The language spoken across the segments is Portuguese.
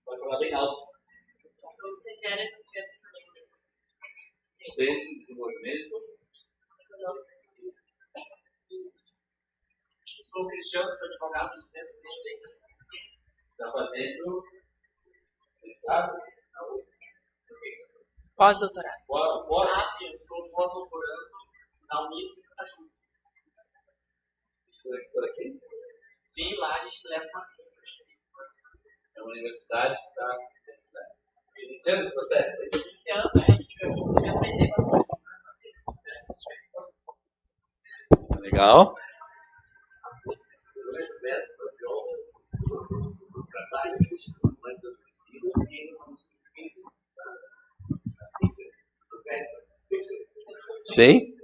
Pode falar bem alto. Sem desenvolvimento. Sou Cristiano, sou advogado do Centro de Direito. Está fazendo pós-doutorado. Eu sou pós-doutorando na Unisinos. Por aqui? Sim, lá a gente leva uma é uma universidade que está iniciando o processo. Iniciando, né? A gente vai aprender bastante. Legal. Sim.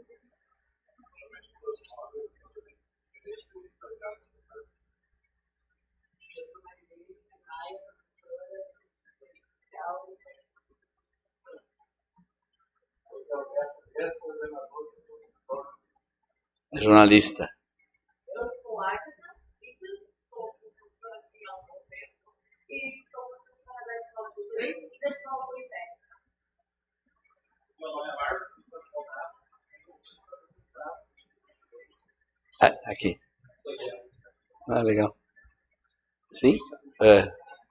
Jornalista. Eu sou Agatha, sou professora aqui há um bom tempo e sou professora da Escola de Direito e da Escola Politécnica. Meu nome é Marcos, sou advogado. Aqui. Legal. Sim?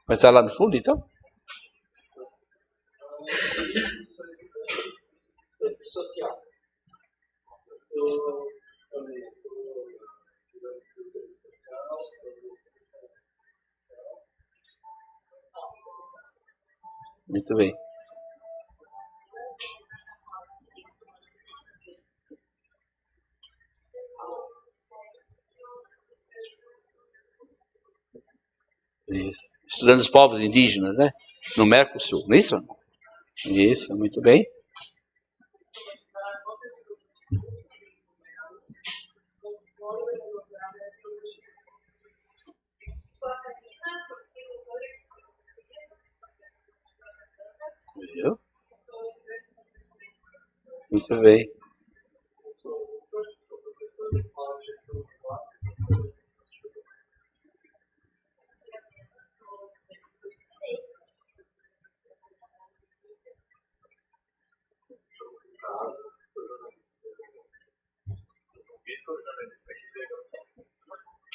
Começar lá no fundo, então? Social. Muito bem. Isso. Estudando os povos indígenas, né? No Mercosul, não é isso? Isso, muito bem. Viu? Muito bem.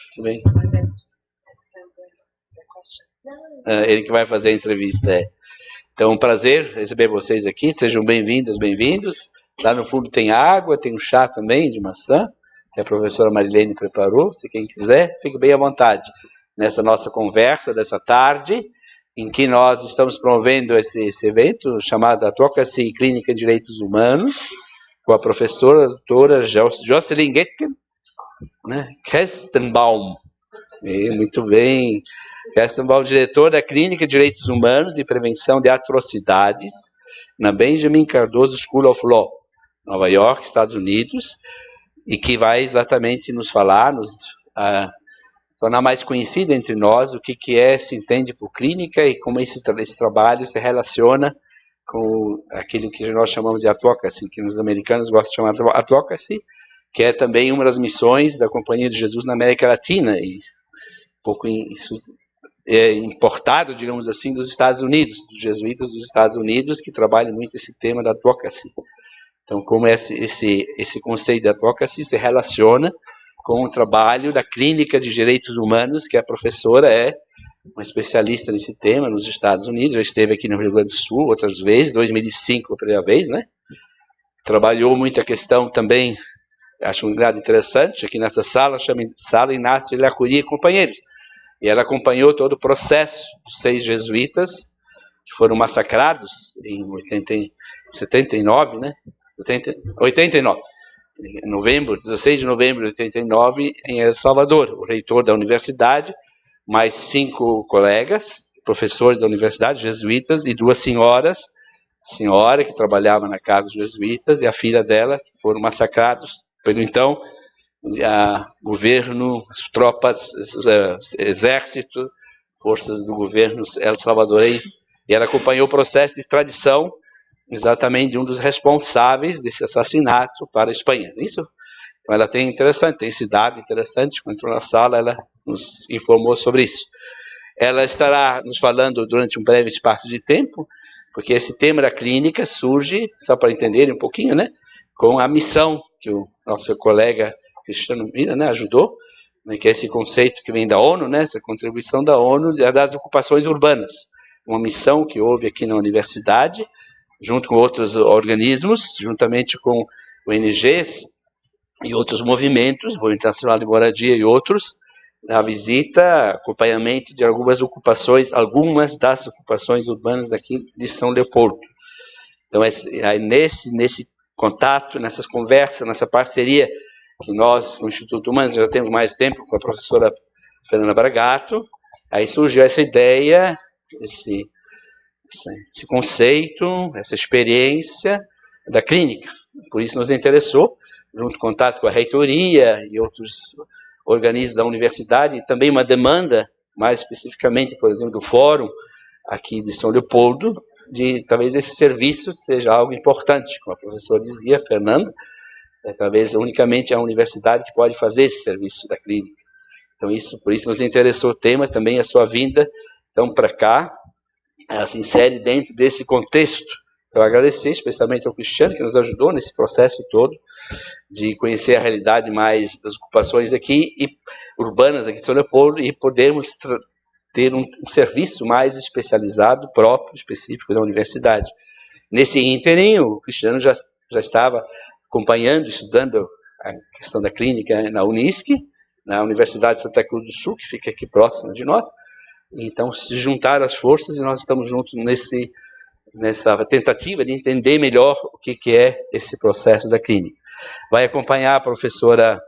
Muito bem. Ele que vai fazer a entrevista. Então, um prazer receber vocês aqui. Sejam bem-vindas, bem-vindos. Lá no fundo tem água, tem um chá também de maçã, que a professora Marilene preparou. Se quem quiser, fique bem à vontade. Nessa nossa conversa dessa tarde, em que nós estamos promovendo esse evento chamado Advocacy, Clínica de Direitos Humanos, com a professora a doutora Jocelyn Getgen, né? Kestenbaum. Muito bem. Kestenbaum, diretora da Clínica de Direitos Humanos e Prevenção de Atrocidades, na Benjamin Cardozo School of Law, Nova York, Estados Unidos, e que vai exatamente nos falar, tornar mais conhecida entre nós o que se entende por clínica e como esse trabalho se relaciona com aquilo que nós chamamos de advocacy, que os americanos gostam de chamar de advocacy, que é também uma das missões da Companhia de Jesus na América Latina, e um pouco isso é importado, digamos assim, dos Estados Unidos, dos jesuítas dos Estados Unidos, que trabalham muito esse tema da advocacy. Então, como esse conceito de advocacy se relaciona com o trabalho da Clínica de Direitos Humanos, que a professora é uma especialista nesse tema nos Estados Unidos, já esteve aqui no Rio Grande do Sul outras vezes, 2005 a primeira vez, né? Trabalhou muito a questão também, acho um grado interessante, aqui nessa sala, chama Sala, Ignacio, Ellacuría e Companheiros. E ela acompanhou todo o processo dos 6 jesuítas que foram massacrados em 79, né? 89. Novembro, 16 de novembro de 89, em El Salvador. O reitor da universidade mais 5 colegas, professores da universidade, jesuítas, e 2 senhoras, senhora que trabalhava na casa dos jesuítas e a filha dela, que foram massacrados pelo então governo, as tropas, exército, forças do governo El Salvadoreño, e ela acompanhou o processo de extradição exatamente de um dos responsáveis desse assassinato para a Espanha, não é isso? Então ela tem esse dado interessante, quando entrou na sala ela nos informou sobre isso. Ela estará nos falando durante um breve espaço de tempo, porque esse tema da clínica surge, só para entenderem um pouquinho, né, com a missão que o nosso colega Cristiano Mira, né, ajudou, né, que é esse conceito que vem da ONU, né, essa contribuição da ONU das ocupações urbanas, uma missão que houve aqui na universidade, junto com outros organismos, juntamente com ONGs e outros movimentos, o Internacional de Moradia e outros, na visita, acompanhamento de algumas das ocupações urbanas daqui de São Leopoldo. Então, nesse contato, nessas conversas, nessa parceria, que nós, com o Instituto Humanos, já temos mais tempo com a professora Fernanda Bragato, aí surgiu essa ideia, esse conceito, essa experiência da clínica. Por isso nos interessou, junto com contato com a reitoria e outros organismos da universidade, e também uma demanda, mais especificamente, por exemplo, do fórum aqui de São Leopoldo, de talvez esse serviço seja algo importante, como a professora dizia, Fernanda, talvez unicamente a universidade que pode fazer esse serviço da clínica. Então, por isso nos interessou o tema, também a sua vinda, então, para cá, ela se insere dentro desse contexto. Eu agradecer especialmente ao Cristiano, que nos ajudou nesse processo todo, de conhecer a realidade mais das ocupações aqui, urbanas aqui de São Leopoldo, e podermos ter um serviço mais especializado, próprio, específico da universidade. Nesse ínterim, o Cristiano já estava acompanhando, estudando a questão da clínica na Unisc, na Universidade de Santa Cruz do Sul, que fica aqui próxima de nós. Então, se juntaram as forças e nós estamos juntos nessa tentativa de entender melhor o que é esse processo da clínica. Vai acompanhar a professora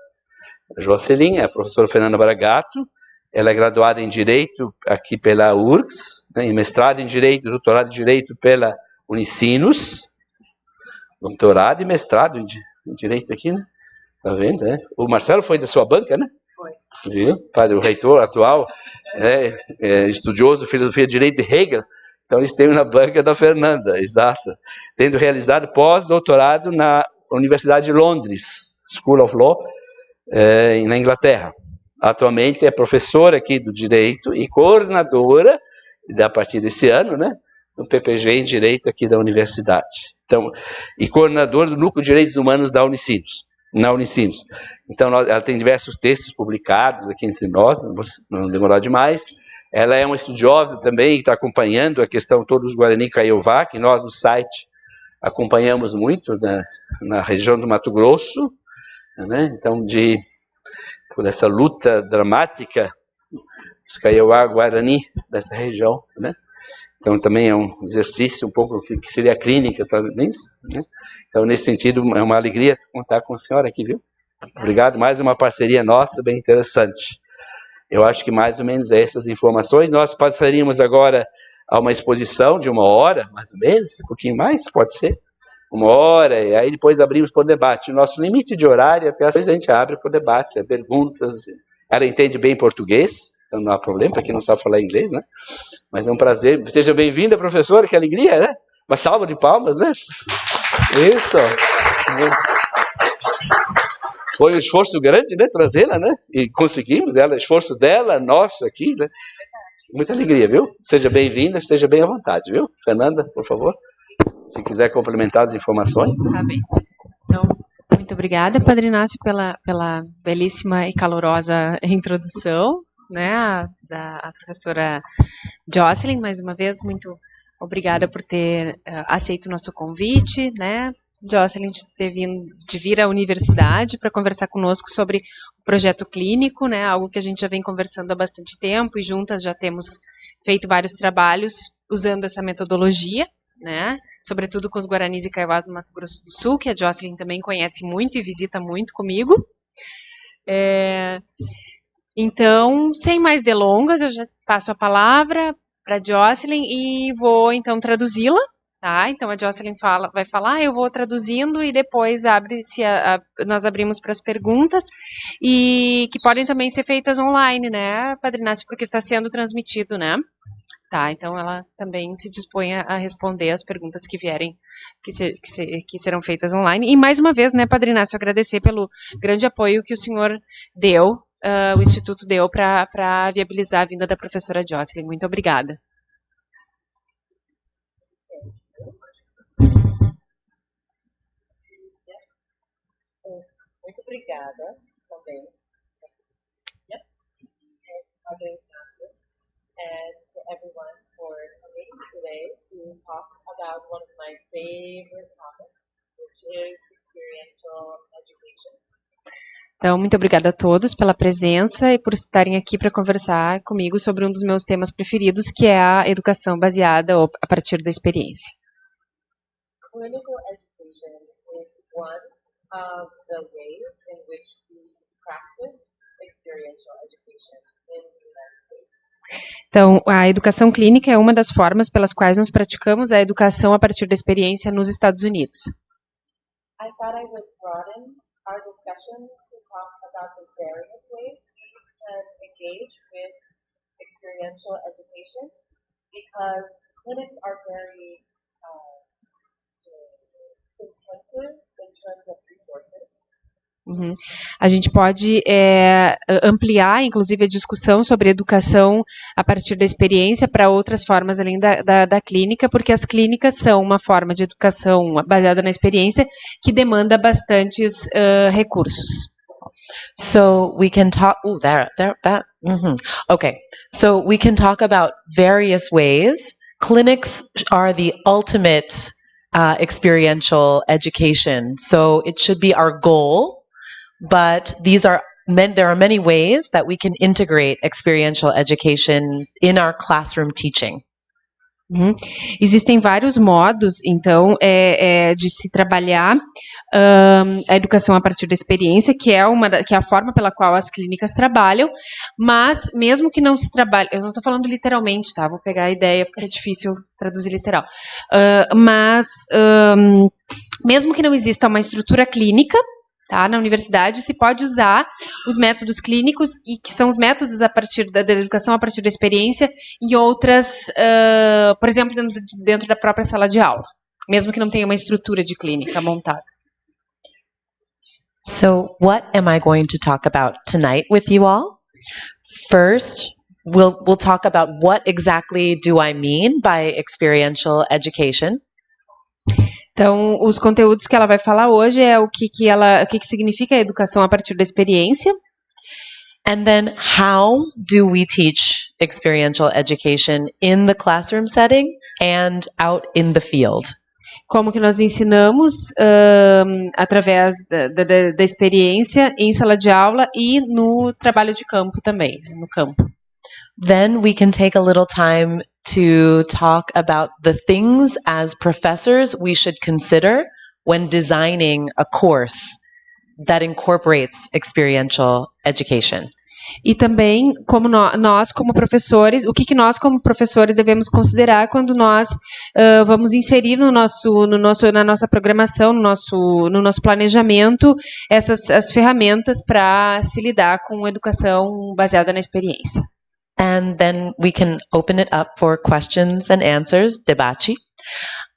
Jocelyn, a professora Fernanda Bragato. Ela é graduada em Direito aqui pela URGS, né, em mestrado em Direito, doutorado em Direito pela Unisinos, doutorado e mestrado em Direito aqui, né? Tá vendo, né? O Marcelo foi da sua banca, né? Foi. Viu? O reitor atual, estudioso de filosofia de Direito de Hegel, então eles têm na banca da Fernanda, exato. Tendo realizado pós-doutorado na Universidade de Londres, School of Law, na Inglaterra. Atualmente é professora aqui do Direito e coordenadora, a partir desse ano, né, do PPG em Direito aqui da universidade. Então, e coordenadora do Núcleo de Direitos Humanos da Unisinos, na Unisinos. Então, ela tem diversos textos publicados aqui entre nós, não vou demorar demais. Ela é uma estudiosa também, que está acompanhando a questão todos os Guarani Kaiowá, que nós no site acompanhamos muito na região do Mato Grosso, né? Então, por essa luta dramática dos Kaiowá Guarani dessa região, né? Então também é um exercício um pouco que seria a clínica, talvez, né? Então nesse sentido é uma alegria contar com a senhora aqui, viu? Obrigado, mais uma parceria nossa bem interessante. Eu acho que mais ou menos essas informações. Nós passaríamos agora a uma exposição de 1 hora, mais ou menos, um pouquinho mais, pode ser? 1 hora, e aí depois abrimos para o debate. O nosso limite de horário, até às vezes a gente abre para o debate, perguntas. Ela entende bem português, então não há problema, para quem não sabe falar inglês, né? Mas é um prazer. Seja bem-vinda, professora, que alegria, né? Uma salva de palmas, né? Isso. Foi um esforço grande, né? Trazê-la, né? E conseguimos, esforço dela, nosso aqui, né? Muita alegria, viu? Seja bem-vinda, esteja bem à vontade, viu? Fernanda, por favor. Se quiser complementar as informações. Tá bem. Então, muito obrigada, Padre Inácio, pela belíssima e calorosa introdução, né, da professora Jocelyn. Mais uma vez, muito obrigada por ter aceito o nosso convite, né, Jocelyn, de vir à universidade para conversar conosco sobre o projeto clínico, né, algo que a gente já vem conversando há bastante tempo e juntas já temos feito vários trabalhos usando essa metodologia, né, sobretudo com os Guaranis e Kaiowás no Mato Grosso do Sul, que a Jocelyn também conhece muito e visita muito comigo. Então, sem mais delongas, eu já passo a palavra para a Jocelyn e vou, então, traduzi-la. Tá? Então, a Jocelyn vai falar, eu vou traduzindo e depois nós abrimos para as perguntas e que podem também ser feitas online, né, Padre Inácio, porque está sendo transmitido, né? Tá, então ela também se dispõe a responder as perguntas que vierem, que serão feitas online. E mais uma vez, né, Padre Inácio, agradecer pelo grande apoio que o senhor deu, o Instituto deu para viabilizar a vinda da professora Jocelyn. Muito obrigada. Muito obrigada também. Padre Ignacio, and to everyone for coming today to talk about one of my favorite topics, which is experiential education. Então, muito obrigada a todos pela presença e por estarem aqui para conversar comigo sobre um dos meus temas preferidos, que é a educação baseada a partir da experiência. Clinical education is one of the ways in which we practice experiential education in the United States. Então, a educação clínica é uma das formas pelas quais nós praticamos a educação a partir da experiência nos Estados Unidos. I thought I would broaden our discussion to talk about the various ways we can engage with experiential education, because clinics are very intensive in terms of resources. Uhum. A gente pode ampliar, inclusive, a discussão sobre educação a partir da experiência para outras formas além da clínica, porque as clínicas são uma forma de educação baseada na experiência que demanda bastantes recursos. So we can talk. Okay. So we can talk about various ways. Clinics are the ultimate experiential education. So it should be our goal. But there are many ways that we can integrate experiential education in our classroom teaching. Uhum. Existem vários modos, então, de se trabalhar a educação a partir da experiência, que é a forma pela qual as clínicas trabalham, mas mesmo que não se trabalhe, eu não estou falando literalmente, tá? Vou pegar a ideia porque é difícil traduzir literal. Mesmo que não exista uma estrutura clínica, tá, na universidade, se pode usar os métodos clínicos, e que são os métodos a partir da educação a partir da experiência, em outras, por exemplo, dentro da própria sala de aula, mesmo que não tenha uma estrutura de clínica montada. So what am I going to talk about tonight with you all? First, we'll talk about what exactly do I mean by experiential education. Então, os conteúdos que ela vai falar hoje é o que significa a educação a partir da experiência. And then how do we teach experiential education in the classroom setting and out in the field? Como que nós ensinamos através da experiência em sala de aula e no trabalho de campo também, no campo. Then we can take a little time to talk about the things as professors we should consider when designing a course that incorporates experiential education. E também como nós como professores, o que nós como professores devemos considerar quando nós vamos inserir na nossa programação, no nosso planejamento, as ferramentas para se lidar com educação baseada na experiência. And then we can open it up for questions and answers, debate.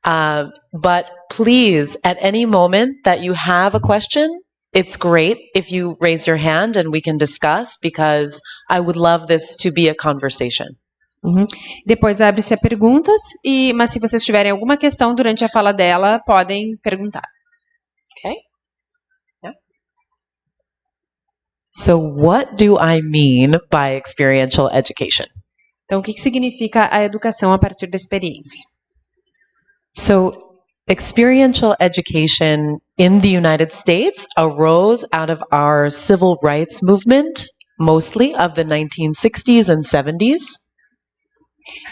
But please, at any moment that you have a question, it's great if you raise your hand and we can discuss, because I would love this to be a conversation. Uhum. Depois abre-se a perguntas, mas se vocês tiverem alguma questão durante a fala dela, podem perguntar. Okay? Yeah. So what do I mean by experiential education? Então, o que significa a educação a partir da experiência? So, experiential education in the United States arose out of our civil rights movement, mostly of the 1960s and 70s.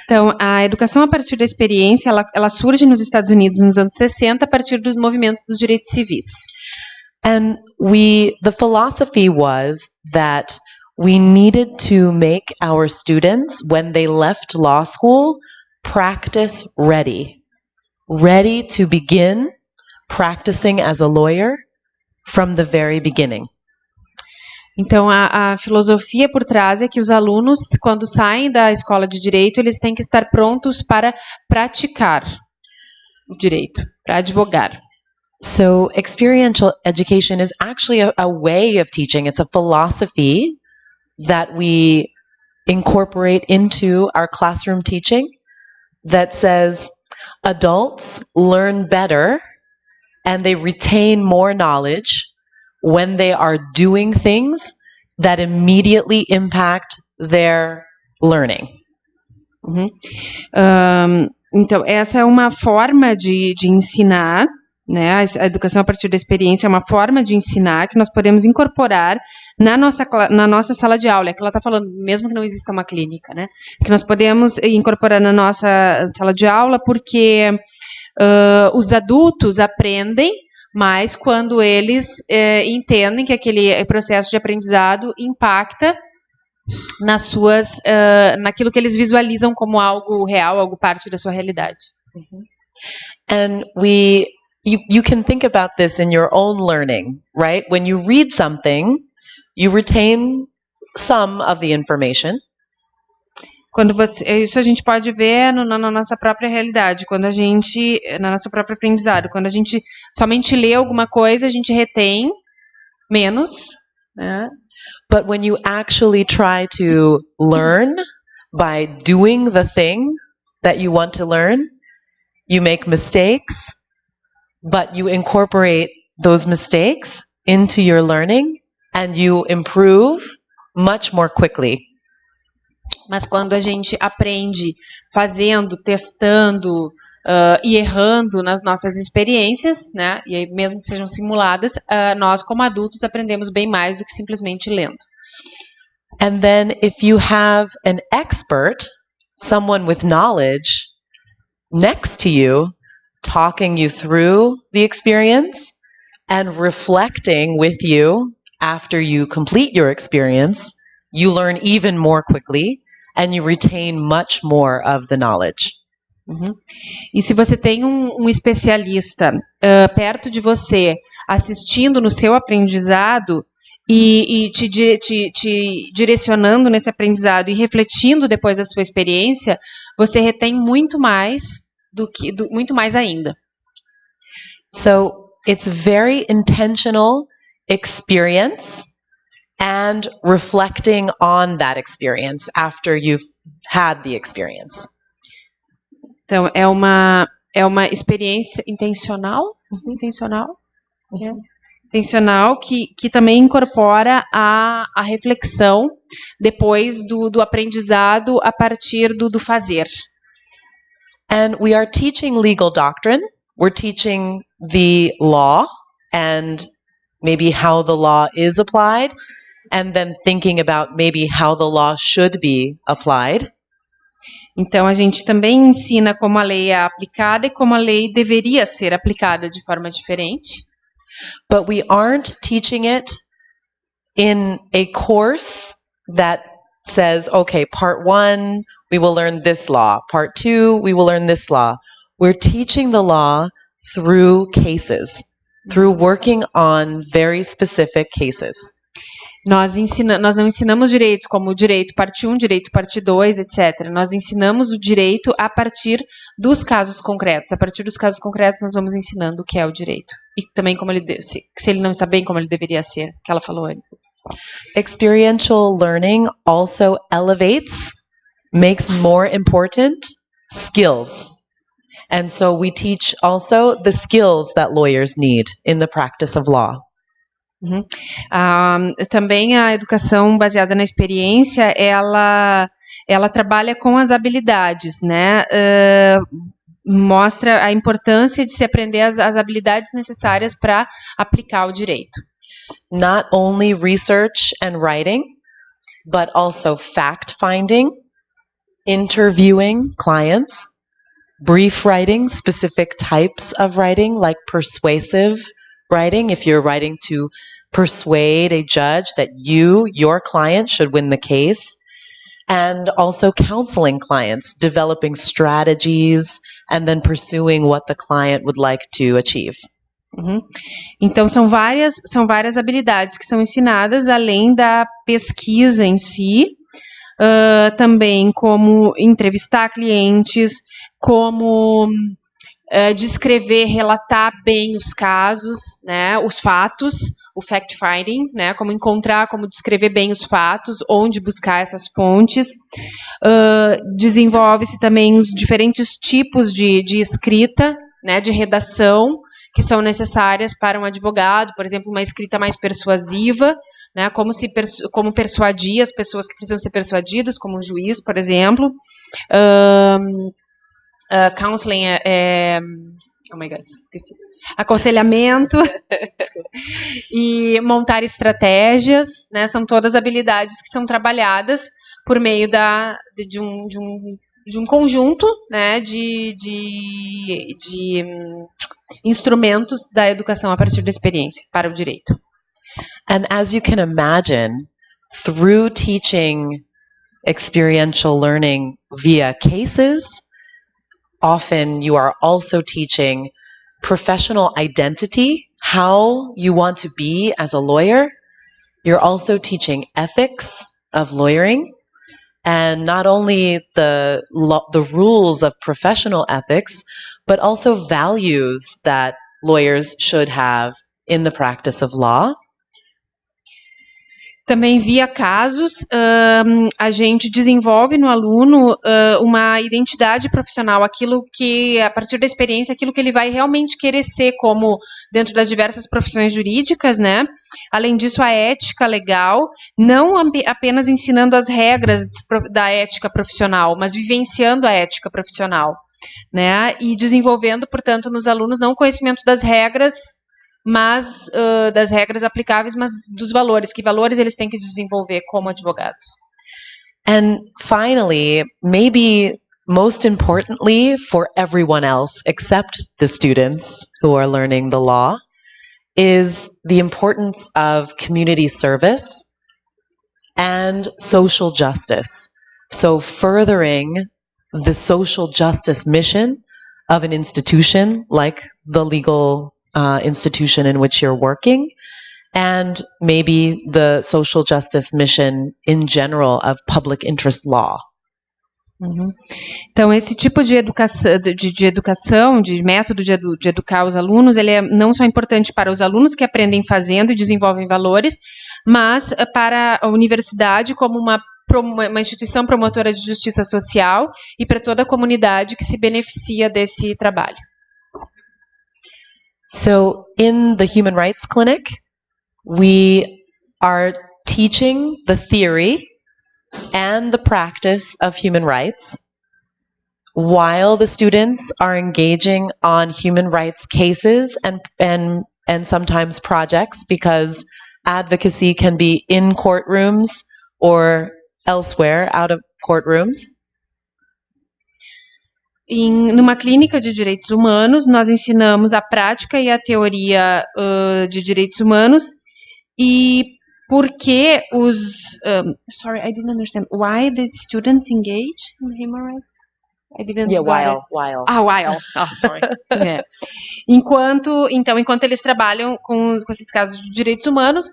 Então, a educação a partir da experiência, ela surge nos Estados Unidos nos anos 60 a partir dos movimentos dos direitos civis. And the philosophy was that we needed to make our students, when they left law school, practice ready. Ready to begin practicing as a lawyer from the very beginning. Então, a filosofia por trás é que os alunos, quando saem da escola de direito, eles têm que estar prontos para praticar o direito, para advogar. So experiential education is actually a way of teaching. It's a philosophy that we incorporate into our classroom teaching that says adults learn better and they retain more knowledge when they are doing things that immediately impact their learning. Então, essa é uma forma de ensinar, né? A educação a partir da experiência é uma forma de ensinar que nós podemos incorporar na nossa sala de aula. É que ela está falando, mesmo que não exista uma clínica, né? Que nós podemos incorporar na nossa sala de aula porque os adultos aprendem mais quando eles entendem que aquele processo de aprendizado impacta naquilo que eles visualizam como algo real, algo parte da sua realidade. And you can think about this in your own learning, right? When you read something, you retain some of the information. Isso a gente pode ver na nossa própria realidade, na nossa própria aprendizado. Quando a gente somente lê alguma coisa, a gente retém menos, né? But when you actually try to learn by doing the thing that you want to learn, you make mistakes, but you incorporate those mistakes into your learning and you improve much more quickly. Mas quando a gente aprende fazendo, testando e errando nas nossas experiências, né, e aí mesmo que sejam simuladas, nós como adultos aprendemos bem mais do que simplesmente lendo. And then if you have an expert, someone with knowledge next to you, talking you through the experience and reflecting with you after you complete your experience, you learn even more quickly and you retain much more of the knowledge. E se você tem um especialista perto de você, assistindo no seu aprendizado e te direcionando nesse aprendizado e refletindo depois da sua experiência, você retém muito mais muito mais ainda. So it's very intentional experience and reflecting on that experience after you've had the experience. Então, é uma experiência intencional, intencional que também incorpora a reflexão depois do aprendizado a partir do fazer. And we are teaching legal doctrine. We're teaching the law and maybe how the law is applied, and then thinking about maybe how the law should be applied. Então, a gente também ensina como a lei é aplicada e como a lei deveria ser aplicada de forma diferente. But we aren't teaching it in a course that says, okay, part 1, we will learn this law. Part 2, we will learn this law. We're teaching the law through cases, through working on very specific cases. Nós não ensinamos direito como direito parte 1, direito parte 2, etc. Nós ensinamos o direito a partir dos casos concretos. A partir dos casos concretos, nós vamos ensinando o que é o direito. E também como se ele não está bem como ele deveria ser, que ela falou antes. Experiential learning also elevates, makes more important skills. And so we teach also the skills that lawyers need in the practice of law. Também a educação baseada na experiência, ela trabalha com as habilidades, né? Mostra a importância de se aprender as habilidades necessárias para aplicar o direito. Not only research and writing, but also fact-finding, interviewing clients, brief writing, specific types of writing, like persuasive writing, if you're writing to persuade a judge that your client, should win the case, and also counseling clients, developing strategies, and then pursuing what the client would like to achieve. Uhum. Então, são várias habilidades que são ensinadas, além da pesquisa em si, também como entrevistar clientes, como descrever, relatar bem os casos, né, os fatos, o fact-finding, né, como descrever bem os fatos, onde buscar essas fontes. Desenvolve-se também os diferentes tipos de escrita, né, de redação, que são necessárias para um advogado, por exemplo, uma escrita mais persuasiva, né, como persuadir as pessoas que precisam ser persuadidas, como um juiz, por exemplo. Counseling oh my God, esqueci. Aconselhamento e montar estratégias, né, são todas habilidades que são trabalhadas por meio de um conjunto, né, de instrumentos da educação a partir da experiência para o direito. And as you can imagine, through teaching experiential learning via cases, often you are also teaching professional identity, how you want to be as a lawyer. You're also teaching ethics of lawyering, and not only the rules of professional ethics, but also values that lawyers should have in the practice of law. Também via casos, a gente desenvolve no aluno uma identidade profissional, aquilo que, a partir da experiência, aquilo que ele vai realmente querer ser como dentro das diversas profissões jurídicas, né? Além disso, a ética legal, não apenas ensinando as regras da ética profissional, mas vivenciando a ética profissional, né? E desenvolvendo, portanto, nos alunos não o conhecimento das regras, mas das regras aplicáveis, mas dos valores. Que valores eles têm que desenvolver como advogados? And finally, maybe most importantly for everyone else except the students who are learning the law, is the importance of community service and social justice. So furthering the social justice mission of an institution like the legal institution in which you're working, and maybe the social justice mission in general of public interest law. Uhum. Então, esse tipo de educação, de método de educar os alunos, ele é não só importante para os alunos que aprendem fazendo e desenvolvem valores, mas para a universidade como uma instituição promotora de justiça social e para toda a comunidade que se beneficia desse trabalho. So, in the Human Rights Clinic, we are teaching the theory and the practice of human rights while the students are engaging on human rights cases and sometimes projects, because advocacy can be in courtrooms or elsewhere out of courtrooms. Numa clínica de direitos humanos, nós ensinamos a prática e a teoria de direitos humanos e por que sorry, I didn't understand. Why the students engage in human rights? I didn't While. While. Oh, sorry. É. Enquanto eles trabalham com esses casos de direitos humanos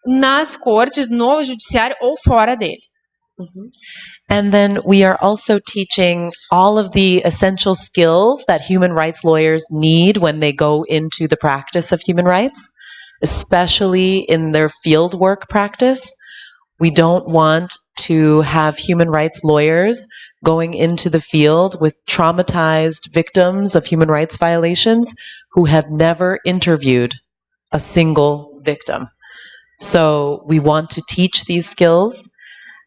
nas cortes, no judiciário ou fora dele. Mm-hmm. And then we are also teaching all of the essential skills that human rights lawyers need when they go into the practice of human rights, especially in their fieldwork practice. We don't want to have human rights lawyers going into the field with traumatized victims of human rights violations who have never interviewed a single victim. So we want to teach these skills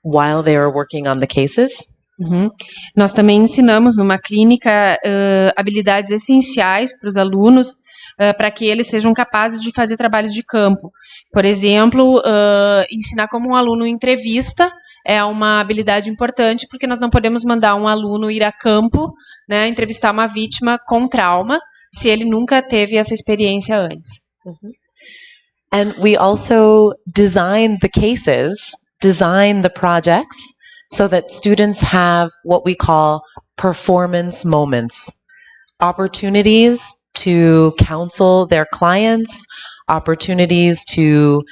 while they are working on the cases. Uhum. Nós também ensinamos numa clínica habilidades essenciais para os alunos para que eles sejam capazes de fazer trabalhos de campo. Por exemplo, ensinar como um aluno entrevista é uma habilidade importante, porque nós não podemos mandar um aluno ir a campo, né, entrevistar uma vítima com trauma, se ele nunca teve essa experiência antes. Mm-hmm. And we also design the cases, design the projects, so that students have what we call performance moments, opportunities to counsel their clients, opportunities to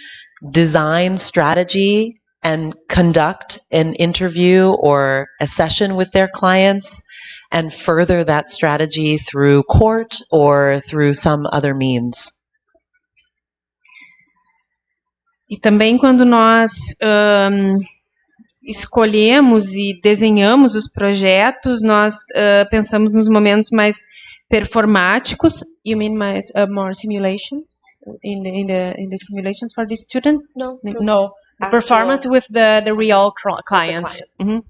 design strategy and conduct an interview or a session with their clients and further that strategy through court or through some other means. E também quando nós escolhemos e desenhamos os projetos, nós pensamos nos momentos mais performáticos. You mean more simulations in the simulations for the students? No. The performance with the real clients. Uhum.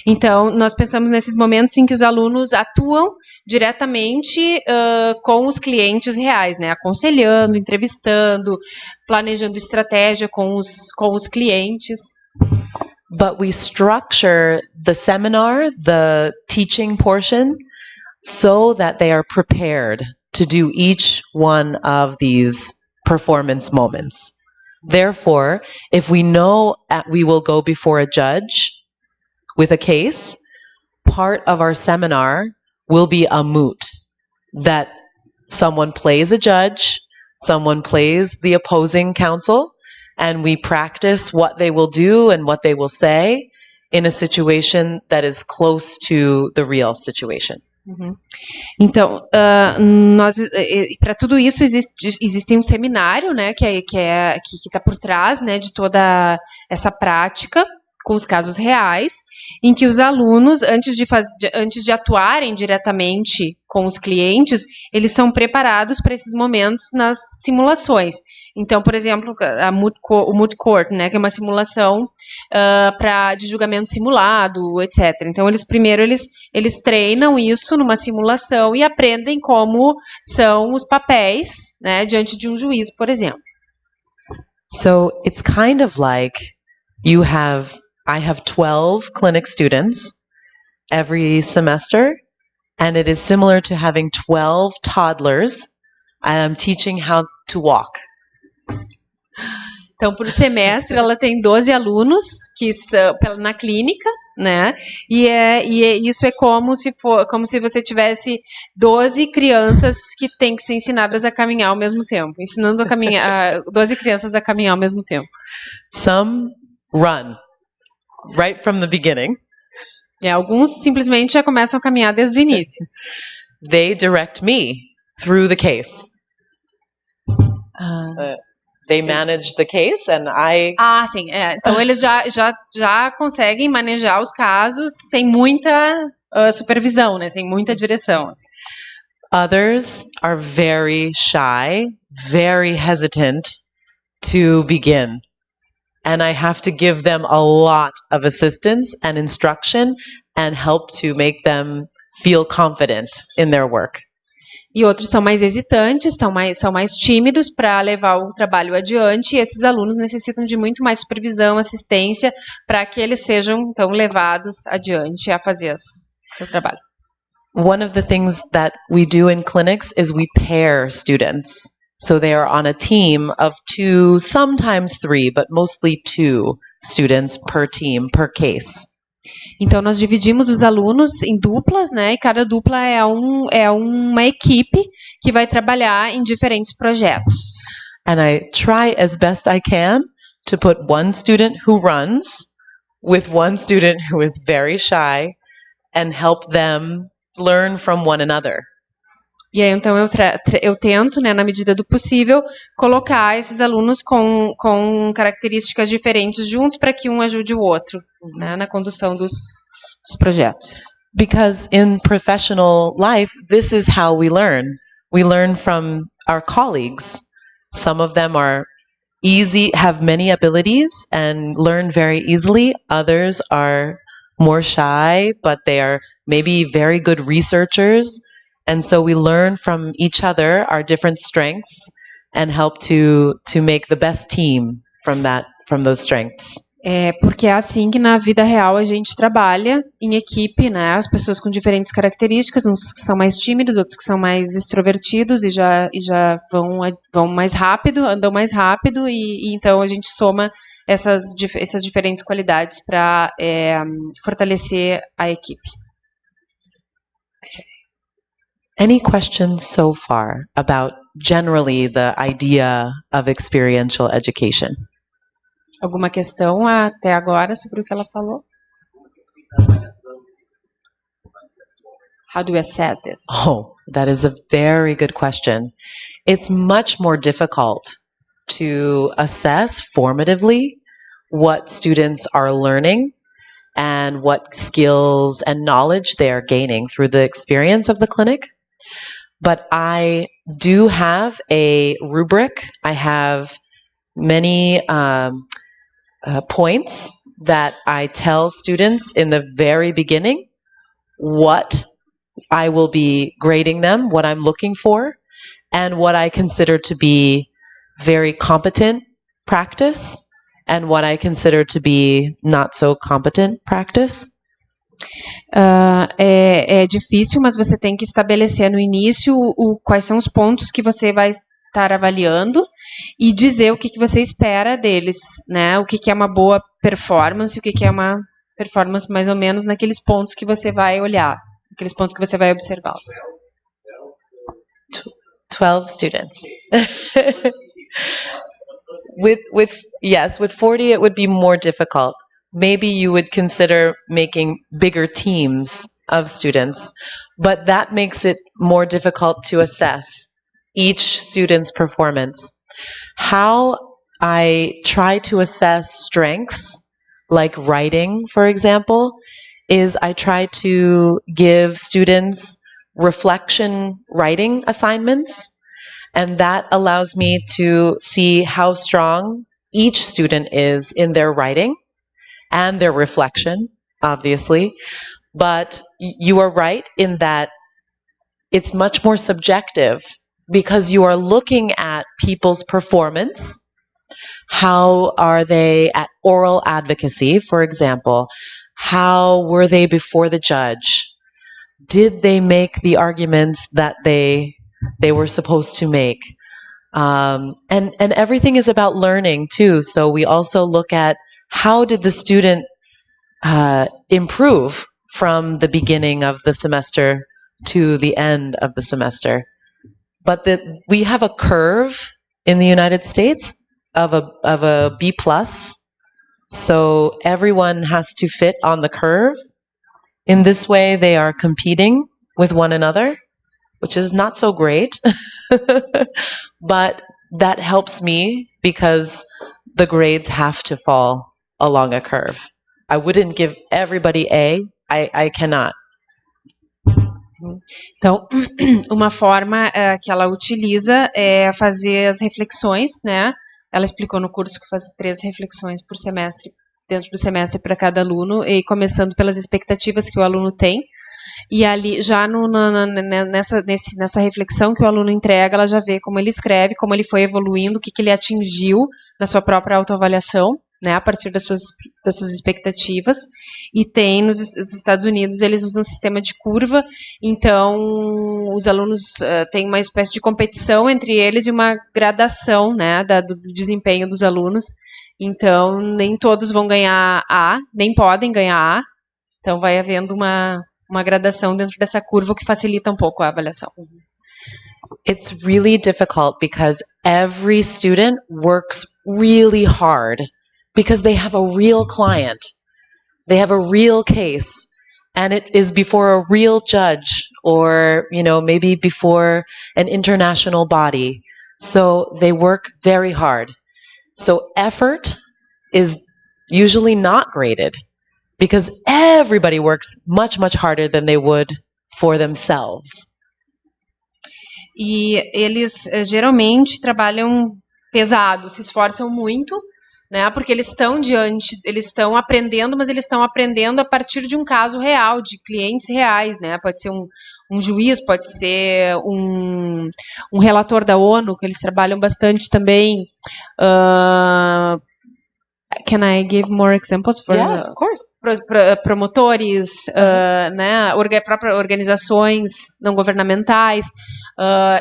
Então, nós pensamos nesses momentos em que os alunos atuam diretamente com os clientes reais, né? Aconselhando, entrevistando, planejando estratégia com os clientes. But we structure the seminar, the teaching portion, so that they are prepared to do each one of these performance moments. Therefore, if we know we will go before a judge with a case, part of our seminar will be a moot, that someone plays a judge, someone plays the opposing counsel, and we practice what they will do and what they will say in a situation that is close to the real situation. Uhum. Então, para tudo isso existe um seminário, né, que está por trás, né, de toda essa prática com os casos reais, em que os alunos, antes de atuarem diretamente com os clientes, eles são preparados para esses momentos nas simulações. Então, por exemplo, o moot court, né, que é uma simulação de julgamento simulado, etc. Então, primeiro eles treinam isso numa simulação e aprendem como são os papéis, né, diante de um juiz, por exemplo. So it's kind of like I have 12 clinic students every semester, and it is similar to having 12 toddlers. I am teaching how to walk. Então, por semestre, ela tem 12 alunos que são na clínica, né? E isso é como se você tivesse 12 crianças que têm que ser ensinadas a caminhar ao mesmo tempo, ensinando 12 crianças a caminhar ao mesmo tempo. Some run right from the beginning. Alguns simplesmente já começam a caminhar desde o início. They direct me through the case. They manage the case and I... sim. Então, eles já conseguem manejar os casos sem muita supervisão, né? Sem muita direção. Others are very shy, very hesitant to begin. And I have to give them a lot of assistance and instruction and help to make them feel confident in their work. E outros são mais hesitantes, são mais tímidos para levar o trabalho adiante, e esses alunos necessitam de muito mais supervisão, assistência, para que eles sejam, então, levados adiante a fazer seu trabalho. One of the things that we do in clinics is we pair students. So they are on a team of 2, sometimes 3, but mostly 2 students per team, per case. Então, nós dividimos os alunos em duplas, né? E cada dupla é uma equipe que vai trabalhar em diferentes projetos. And I try as best I can to put one student who runs with one student who is very shy and help them learn from one another. E aí, então, eu tento, né, na medida do possível, colocar esses alunos com características diferentes juntos para que um ajude o outro, né, na condução dos projetos. Because in professional life, this is how we learn. We learn from our colleagues. Some of them are have many abilities and learn very easily. Others are more shy, but they are maybe very good researchers. And so we learn from each other, our different strengths, and help to make the best team from those strengths. Porque é assim que na vida real a gente trabalha em equipe, né? As pessoas com diferentes características, uns que são mais tímidos, outros que são mais extrovertidos e já vão mais rápido, andam mais rápido, e então a gente soma essas diferentes qualidades para fortalecer a equipe. Any questions so far about generally the idea of experiential education? Alguma questão até agora sobre o que ela falou? How do we assess this? Oh, that is a very good question. It's much more difficult to assess formatively what students are learning and what skills and knowledge they are gaining through the experience of the clinic. But I do have a rubric. I have many points that I tell students in the very beginning what I will be grading them, what I'm looking for, and what I consider to be very competent practice and what I consider to be not so competent practice. É difícil, mas você tem que estabelecer no início quais são os pontos que você vai estar avaliando e dizer o que você espera deles, né? O que é uma boa performance, o que é uma performance mais ou menos naqueles pontos que você vai olhar, aqueles pontos que você vai observar. 12 students. with 40 it would be more difficult. Maybe you would consider making bigger teams of students, but that makes it more difficult to assess each student's performance. How I try to assess strengths, like writing, for example, is I try to give students reflection writing assignments, and that allows me to see how strong each student is in their writing and their reflection, obviously. But you are right in that it's much more subjective because you are looking at people's performance. How are they at oral advocacy, for example? How were they before the judge? Did they make the arguments that they were supposed to make? And everything is about learning too. So we also look at how did the student improve from the beginning of the semester to the end of the semester. But we have a curve in the United States of a B+. So everyone has to fit on the curve. In this way, they are competing with one another, which is not so great. But that helps me because the grades have to fall along a curve. I wouldn't give everybody A. I cannot. Então, uma forma que ela utiliza é fazer as reflexões, né? Ela explicou no curso que faz 3 reflexões por semestre, dentro do semestre para cada aluno, e começando pelas expectativas que o aluno tem. E ali, já nessa reflexão que o aluno entrega, ela já vê como ele escreve, como ele foi evoluindo, o que ele atingiu na sua própria autoavaliação, né, a partir das suas expectativas. E tem nos Estados Unidos, eles usam um sistema de curva, então os alunos têm uma espécie de competição entre eles e uma gradação, né, do desempenho dos alunos. Então, nem todos vão ganhar A, nem podem ganhar A, então vai havendo uma gradação dentro dessa curva, o que facilita um pouco a avaliação. It's really difficult because every student works really hard because they have a real client. They have a real case, and it is before a real judge or, maybe before an international body. So they work very hard. So effort is usually not graded because everybody works much, much harder than they would for themselves. E eles geralmente trabalham pesado, se esforçam muito, né? Porque eles estão aprendendo, mas eles estão aprendendo a partir de um caso real, de clientes reais, né? Pode ser um juiz, pode ser um relator da ONU, que eles trabalham bastante também. Can I give more examples for Yes, of course. Promotores, né, próprias organizações não governamentais,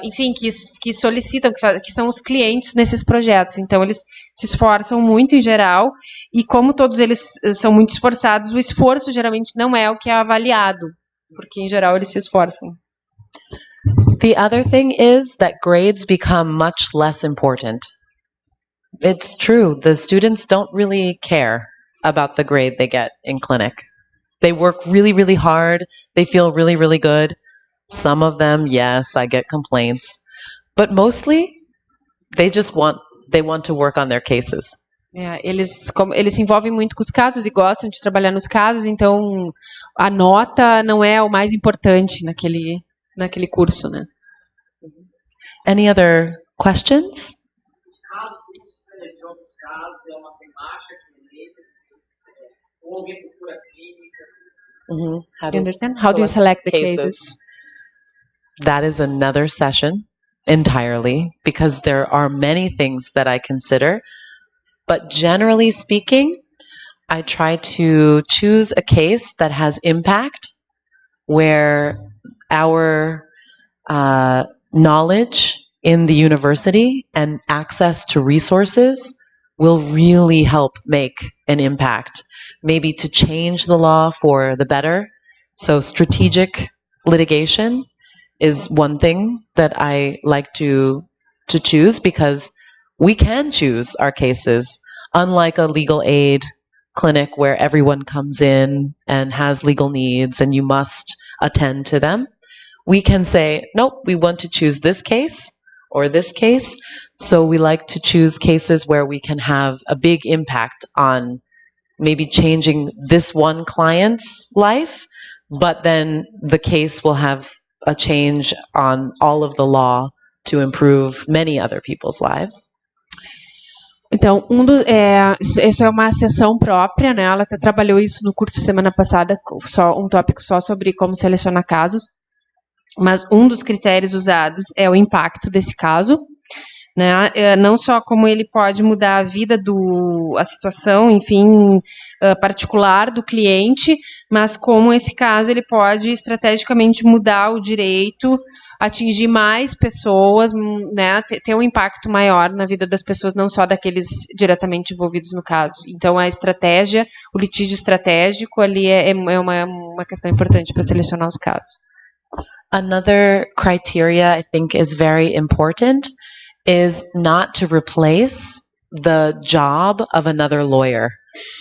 enfim, que solicitam, que são os clientes nesses projetos. Então, eles se esforçam muito em geral, e como todos eles são muito esforçados, o esforço geralmente não é o que é avaliado, porque em geral eles se esforçam. The other thing is that grades become much less important. It's true. The students don't really care about the grade they get in clinic. They work really, really hard. They feel really, really good. Some of them, yes, I get complaints. But mostly, they want to work on their cases. Eles se envolvem muito com os casos e gostam de trabalhar nos casos, então a nota não é o mais importante naquele curso, né? Any other questions? You understand? How do you select the cases? That is another session entirely, because there are many things that I consider. But generally speaking, I try to choose a case that has impact, where our knowledge in the university and access to resources will really help make an impact. Maybe to change the law for the better. So strategic litigation is one thing that I like to choose, because we can choose our cases, unlike a legal aid clinic where everyone comes in and has legal needs and you must attend to them. We can say, nope, we want to choose this case or this case. So we like to choose cases where we can have a big impact on maybe changing this one client's life, but then the case will have a change on all of the law to improve many other people's lives. Então, isso é uma sessão própria, né? Ela até trabalhou isso no curso semana passada, um tópico só sobre como selecionar casos. Mas um dos critérios usados é o impacto desse caso, né? Não só como ele pode mudar a vida a situação, enfim, particular do cliente, mas como esse caso ele pode estrategicamente mudar o direito, atingir mais pessoas, né? Ter um impacto maior na vida das pessoas, não só daqueles diretamente envolvidos no caso. Então, a estratégia, o litígio estratégico ali é uma questão importante para selecionar os casos. Another criteria I think is very important is not to replace the job of another lawyer.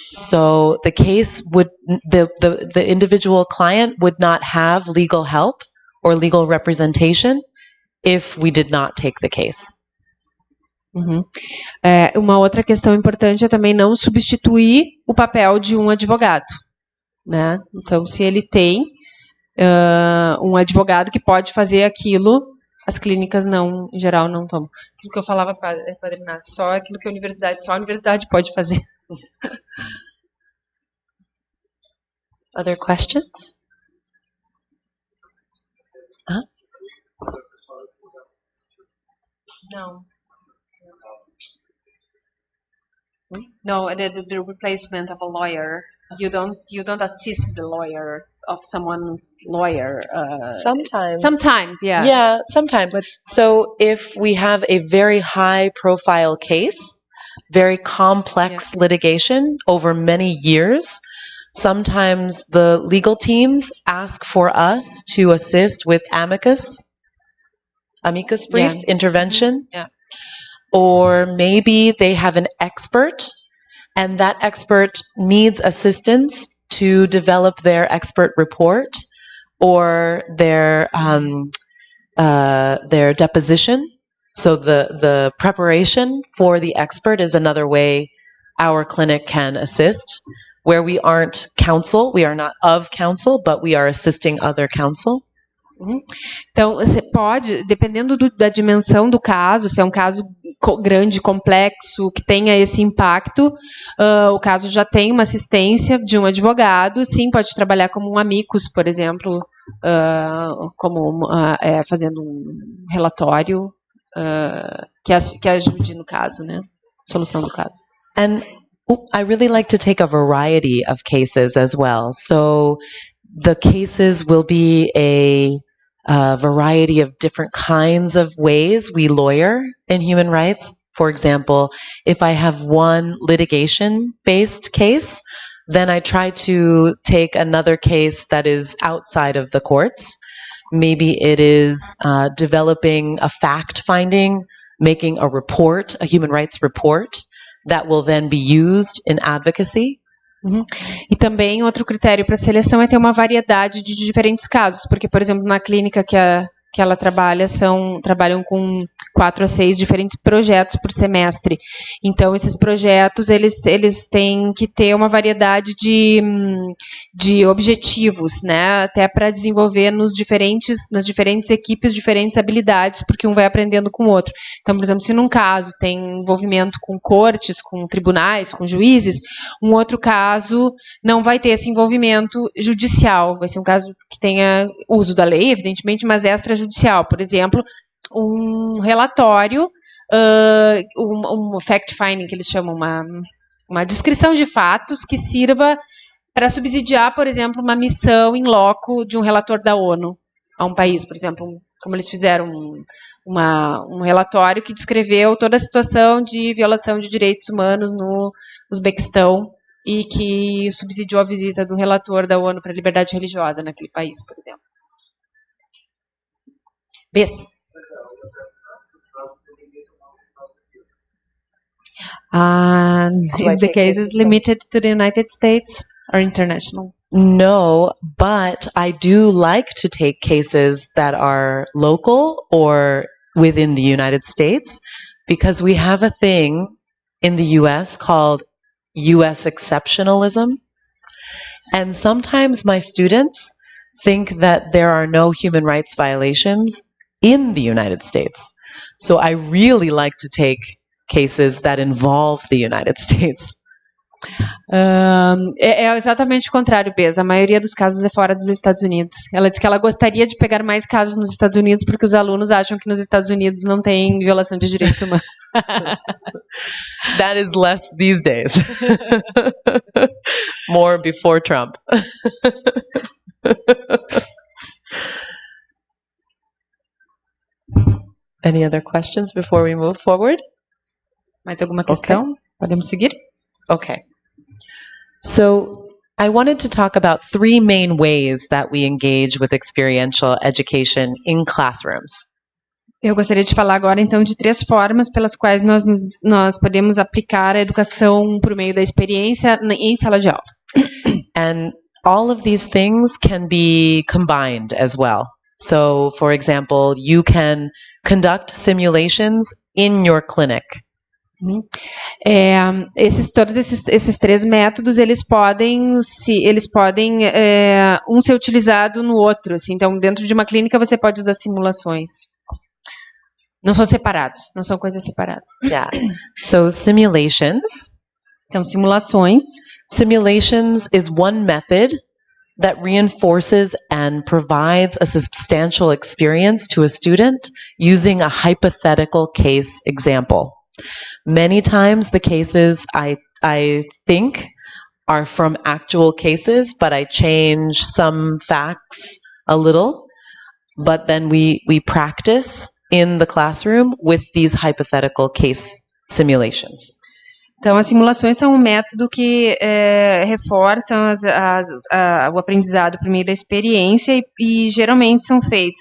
So the case would, the individual client would not have legal help or legal representation if we did not take the case. Uma outra questão importante é também não substituir o papel de um advogado, né? Então, se ele tem um advogado que pode fazer aquilo, as clínicas não, em geral, não tomam. Aquilo que eu falava para o Ignacio, só aquilo que só a universidade pode fazer. Other questions? No. No, the replacement of a lawyer. You don't assist the lawyer of someone's lawyer. Sometimes. Sometimes, yeah. Yeah, sometimes. So if we have a very high profile case, very complex litigation over many years, sometimes the legal teams ask for us to assist with amicus brief intervention. Yeah. Or maybe they have an expert, and that expert needs assistance to develop their expert report or their deposition. So the preparation for the expert is another way our clinic can assist, where we aren't counsel, we are not of counsel, but we are assisting other counsel. Então, você pode, dependendo da dimensão do caso, se é um caso grande, complexo, que tenha esse impacto, o caso já tem uma assistência de um advogado, sim, pode trabalhar como um amicus, por exemplo, fazendo um relatório que ajude no caso, né? Solução do caso. And I really like to take a variety of cases as well. So the cases will be a variety of different kinds of ways we lawyer in human rights. For example, if I have one litigation-based case, then I try to take another case that is outside of the courts. Maybe it is developing a fact-finding, making a report, a human rights report, that will then be used in advocacy. E também outro critério para seleção é ter uma variedade de diferentes casos, porque, por exemplo, na clínica que ela trabalha, trabalham com 4 a 6 diferentes projetos por semestre. Então, esses projetos, eles têm que ter uma variedade de objetivos, né? Até para desenvolver nas diferentes equipes, diferentes habilidades, porque um vai aprendendo com o outro. Então, por exemplo, se num caso tem envolvimento com cortes, com tribunais, com juízes, um outro caso não vai ter esse envolvimento judicial. Vai ser um caso que tenha uso da lei, evidentemente, mas extrajudicial. Por exemplo, um relatório, um fact-finding, que eles chamam, uma descrição de fatos que sirva para subsidiar, por exemplo, uma missão em loco de um relator da ONU a um país. Por exemplo, como eles fizeram um relatório que descreveu toda a situação de violação de direitos humanos no Uzbequistão e que subsidiou a visita do relator da ONU para a liberdade religiosa naquele país, por exemplo. Yes. Is the cases limited to the United States or international? No, but I do like to take cases that are local or within the United States, because we have a thing in the US called US exceptionalism. And sometimes my students think that there are no human rights violations in the United States. So I really like to take cases that involve the United States. É exatamente o contrário, Beza. A maioria dos casos é fora dos Estados Unidos. Ela diz que ela gostaria de pegar mais casos nos Estados Unidos porque os alunos acham que nos Estados Unidos não tem violação de direitos humanos. That is less these days. More before Trump. Any other questions before we move forward? Mais alguma questão? Podemos seguir? Okay. So I wanted to talk about 3 main ways that we engage with experiential education in classrooms. Eu gostaria de falar agora, então, de 3 formas pelas quais nós podemos aplicar a educação por meio da experiência em sala de aula. And all of these things can be combined as well. So, for example, you can conduct simulations in your clinic. Todos esses 3 métodos, eles podem um ser utilizado no outro. Assim. Então, dentro de uma clínica, você pode usar simulações. Não são separados, não são coisas separadas. Yeah. So, simulations. Então, simulações. Simulations is one method that reinforces and provides a substantial experience to a student using a hypothetical case example. Many times the cases I think are from actual cases, but I change some facts a little, but then we practice in the classroom with these hypothetical case simulations. Então, as simulações são um método que reforçam o aprendizado por meio da experiência e geralmente são feitos.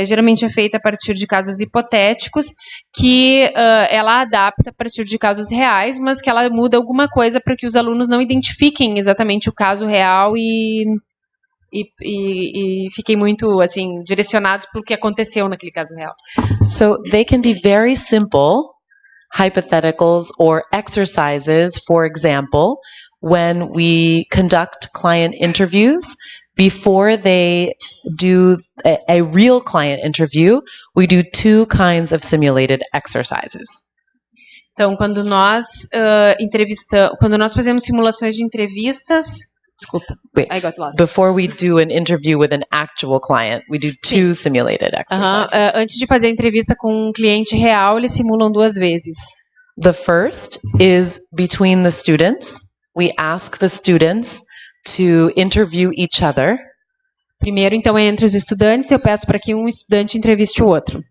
Geralmente é feita a partir de casos hipotéticos que ela adapta a partir de casos reais, mas que ela muda alguma coisa para que os alunos não identifiquem exatamente o caso real e fiquem muito assim direcionados pelo que aconteceu naquele caso real. So they can be very simple hypotheticals or exercises. For example, when we conduct client interviews, before they do a real client interview, we do 2 kinds of simulated exercises. Então, quando nós fazemos simulações de entrevistas, desculpa, Wait, I got lost. Before we do an interview with an actual client, we do 2 simulated exercises. Antes de fazer a entrevista com um cliente real, eles simulam 2 vezes. The first is between the students. We ask the students to interview each other. Primeiro, então, é entre os estudantes. Eu peço para que um estudante entreviste o outro.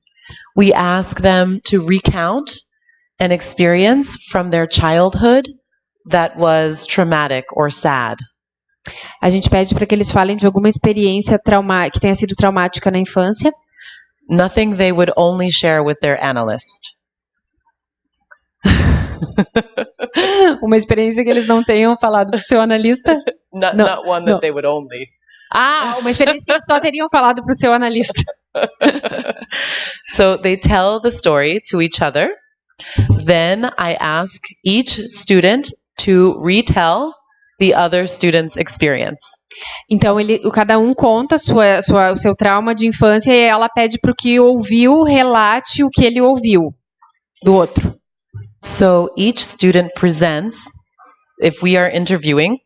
We ask them to recount an experience from their childhood that was traumatic or sad. A gente pede para que eles falem de alguma experiência que tenha sido traumática na infância. Nothing they would only share with their analyst. Uma experiência que eles não tenham falado para o seu analista. Not one that they would only. Uma experiência que eles só teriam falado para o seu analista. So they tell the story to each other. Then I ask each student to retell the other student's experience. Então, cada um conta o seu trauma de infância e ela pede para o que ouviu relate o que ele ouviu do outro. So each student presents, if we are interviewing,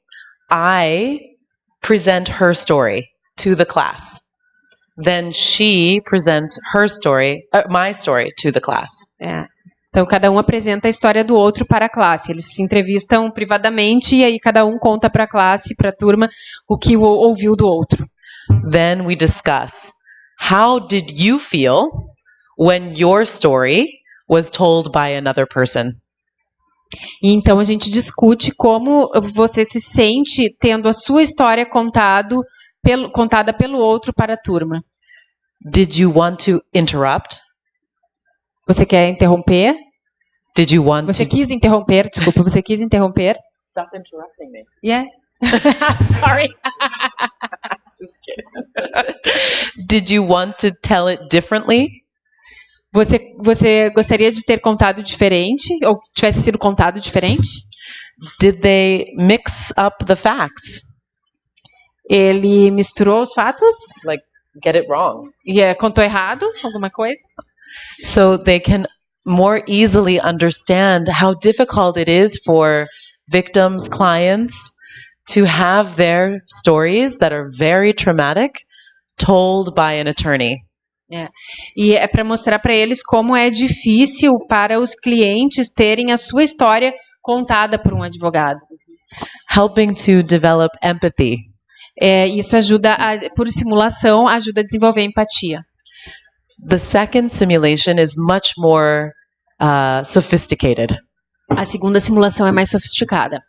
I present her story to the class. Then she presents her story, my story to the class. Então, cada um apresenta a história do outro para a classe. Eles se entrevistam privadamente e aí cada um conta para a classe, para a turma, o que ouviu do outro. Then we discuss, how did you feel when your story was told by another person? E então a gente discute como você se sente tendo a sua história contada pelo outro para a turma. Did you want to interrupt? Você quer interromper? Did you want Você to... quis interromper, desculpa, você quis interromper? Stop interrupting me. Yeah. Sorry. Just kidding. Did you want to tell it differently? Você gostaria de ter contado diferente? Ou que tivesse sido contado diferente? Did they mix up the facts? Ele misturou os fatos? Like, get it wrong. E contou errado alguma coisa? So they can more easily understand how difficult it is for victims, clients, to have their stories that are very traumatic told by an attorney. E é para mostrar para eles como é difícil para os clientes terem a sua história contada por um advogado. Helping to develop empathy. Isso ajuda, por simulação, ajuda a desenvolver empatia. The second simulation is much more sophisticated. A segunda simulação é mais sofisticada.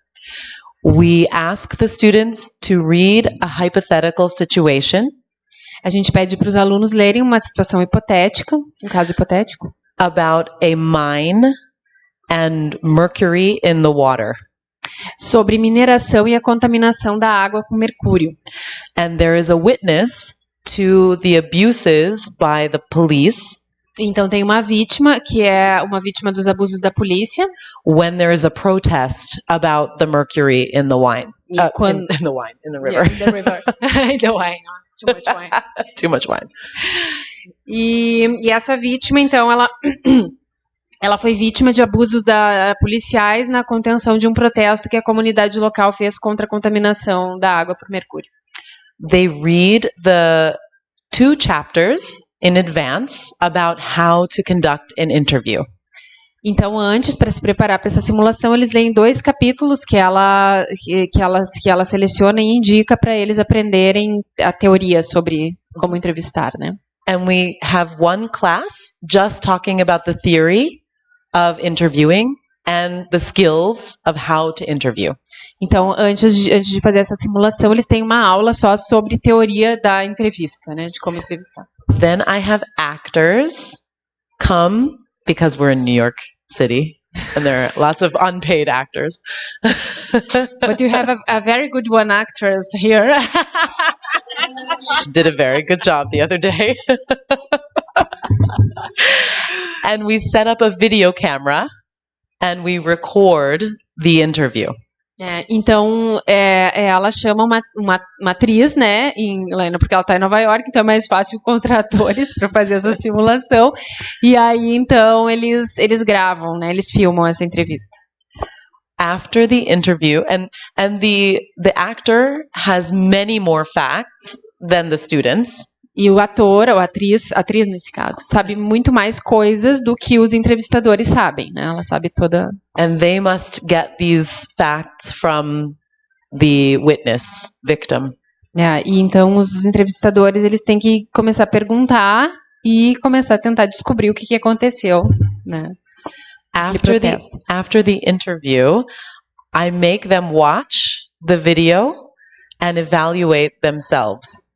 We ask the students to read a hypothetical situation. A gente pede para os alunos lerem uma situação hipotética, um caso hipotético. About a mine and mercury in the water. Sobre mineração e a contaminação da água com mercúrio. And there is a witness to the abuses by the police. Então tem uma vítima que é uma vítima dos abusos da polícia. When there is a protest about the mercury in the wine. In the river. Yeah, in the river. In the wine. Too much wine. Too much wine. E essa vítima, então, ela foi vítima de abusos policiais na contenção de um protesto que a comunidade local fez contra a contaminação da água por mercúrio. They read the 2 chapters in advance about how to conduct an interview. Então, antes, para se preparar para essa simulação, eles leem 2 capítulos que ela seleciona e indica para eles aprenderem a teoria sobre como entrevistar, né? And we have one class just talking about the theory of interviewing and the skills of how to interview. Então, antes de fazer essa simulação, eles têm uma aula só sobre teoria da entrevista, né? De como entrevistar. Then I have actors come, because we're in New York City, and there are lots of unpaid actors. But you have a very good one actress here. She did a very good job the other day. And we set up a video camera and we record the interview. Então, ela chama uma atriz, né, porque ela está em Nova York, então é mais fácil encontrar atores para fazer essa simulação. E aí, então, eles gravam, né, eles filmam essa entrevista. After the interview, and the actor has many more facts than the students. E o ator, ou atriz nesse caso, sabe muito mais coisas do que os entrevistadores sabem, né? Ela sabe toda... And they must get these facts from the witness, victim. E então os entrevistadores, eles têm que começar a perguntar e começar a tentar descobrir o que aconteceu, né? After the interview, I make them watch the video and evaluate themselves.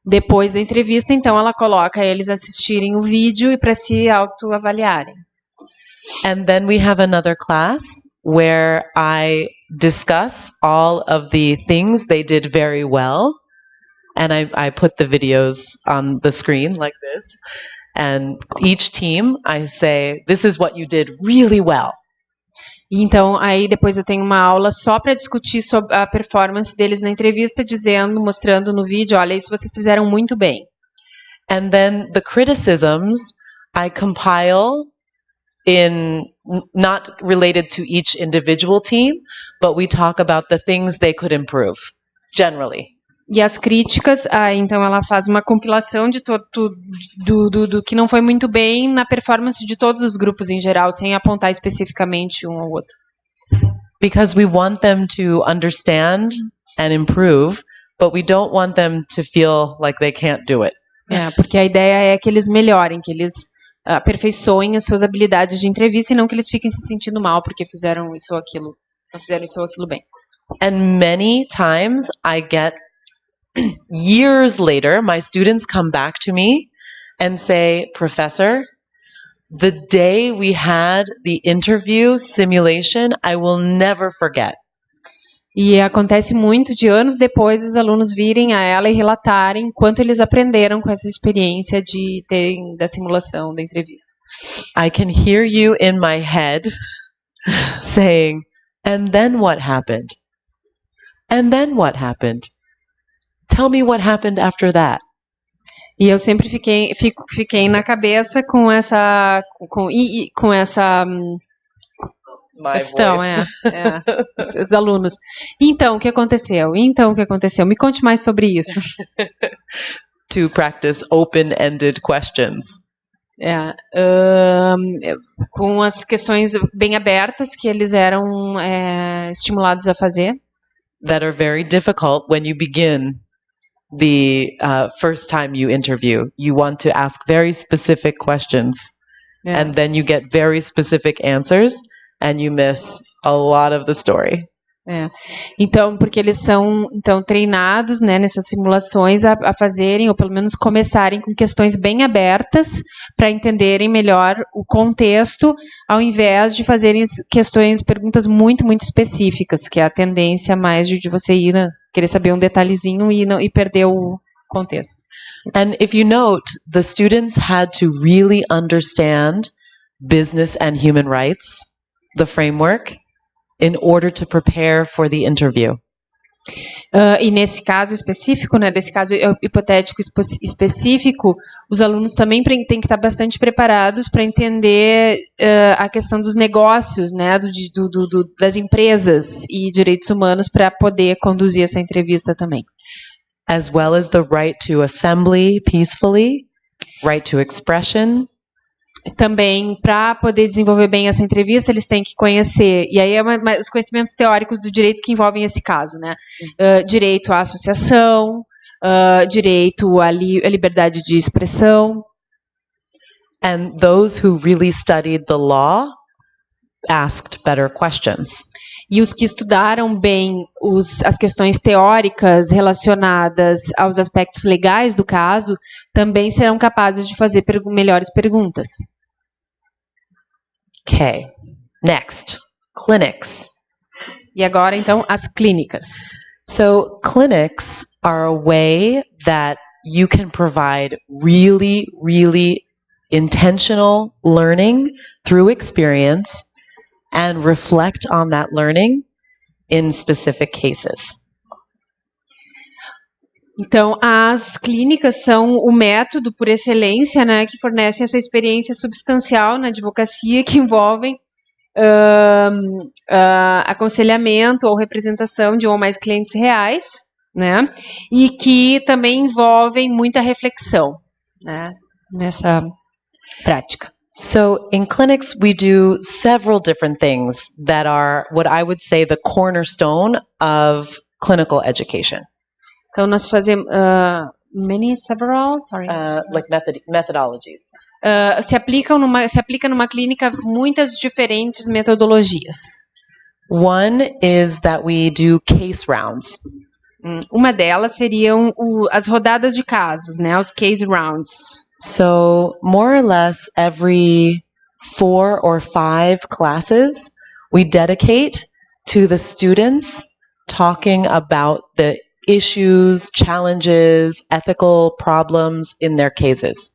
Depois da entrevista, então, ela coloca eles assistirem o vídeo e para se autoavaliarem. And then we have another class where I discuss all of the things they did very well. And I put the videos on the screen like this. And each team, I say, this is what you did really well. Então, aí depois eu tenho uma aula só para discutir sobre a performance deles na entrevista, mostrando no vídeo, olha, isso vocês fizeram muito bem. And then the criticisms I compile in not related to each individual team, but we talk about the things they could improve, generally. E as críticas, então ela faz uma compilação de do que não foi muito bem na performance de todos os grupos em geral, sem apontar especificamente um ou outro. Because we want them to understand and improve, but we don't want them to feel like they can't do it. Porque a ideia é que eles melhorem, que eles aperfeiçoem as suas habilidades de entrevista e não que eles fiquem se sentindo mal porque fizeram isso ou aquilo, não fizeram isso ou aquilo bem. And many times I get years later, my students come back to me and say, Professor, the day we had the interview simulation, I will never forget. E acontece muito de anos depois os alunos virem a ela e relatarem quanto eles aprenderam com essa experiência da simulação, da entrevista. I can hear you in my head saying, and then what happened? And then what happened? Tell me what happened after that. E eu sempre fiquei na cabeça com essa questão, os alunos. Então, o que aconteceu? Me conte mais sobre isso. To practice open-ended questions. Com as questões bem abertas que eles eram estimulados a fazer. That are very difficult when you begin the first time you interview. You want to ask very specific questions, and then you get very specific answers, and you miss a lot of the story. Então, porque eles são treinados, né, nessas simulações a fazerem, ou pelo menos começarem com questões bem abertas para entenderem melhor o contexto, ao invés de fazerem perguntas muito, muito específicas, que é a tendência mais de você ir querer saber um detalhezinho e perder o contexto. And if you note, the students had to really understand business and human rights, the framework, in order to prepare for the interview. E nesse caso específico, né, desse caso hipotético específico, os alunos também têm que estar bastante preparados para entender a questão dos negócios, né, das empresas e direitos humanos para poder conduzir essa entrevista também. As well as the right to assembly peacefully, right to expression. Também, para poder desenvolver bem essa entrevista, eles têm que conhecer, e aí os conhecimentos teóricos do direito que envolvem esse caso, né? Direito à associação, direito à liberdade de expressão. And those who really studied the law asked better questions. E os que estudaram bem as questões teóricas relacionadas aos aspectos legais do caso também serão capazes de fazer melhores perguntas. Okay, next, clinics. E agora, então, as clínicas. So, clinics are a way that you can provide really, really intentional learning through experience and reflect on that learning in specific cases. Então, as clínicas são o método por excelência, né, que fornecem essa experiência substancial na advocacia que envolvem aconselhamento ou representação de um ou mais clientes reais. né? E que também envolvem muita reflexão, né? Nessa prática. So in clinics, we do several different things that are what I would say the cornerstone of clinical education. Então nós fazemos sorry. Like methodologies. Se aplica numa clínica muitas diferentes metodologias. One is that we do case rounds. Uma delas seriam as rodadas de casos, né? Os case rounds. So more or less every 4 or 5 classes, we dedicate to the students talking about the issues, challenges, ethical problems in their cases.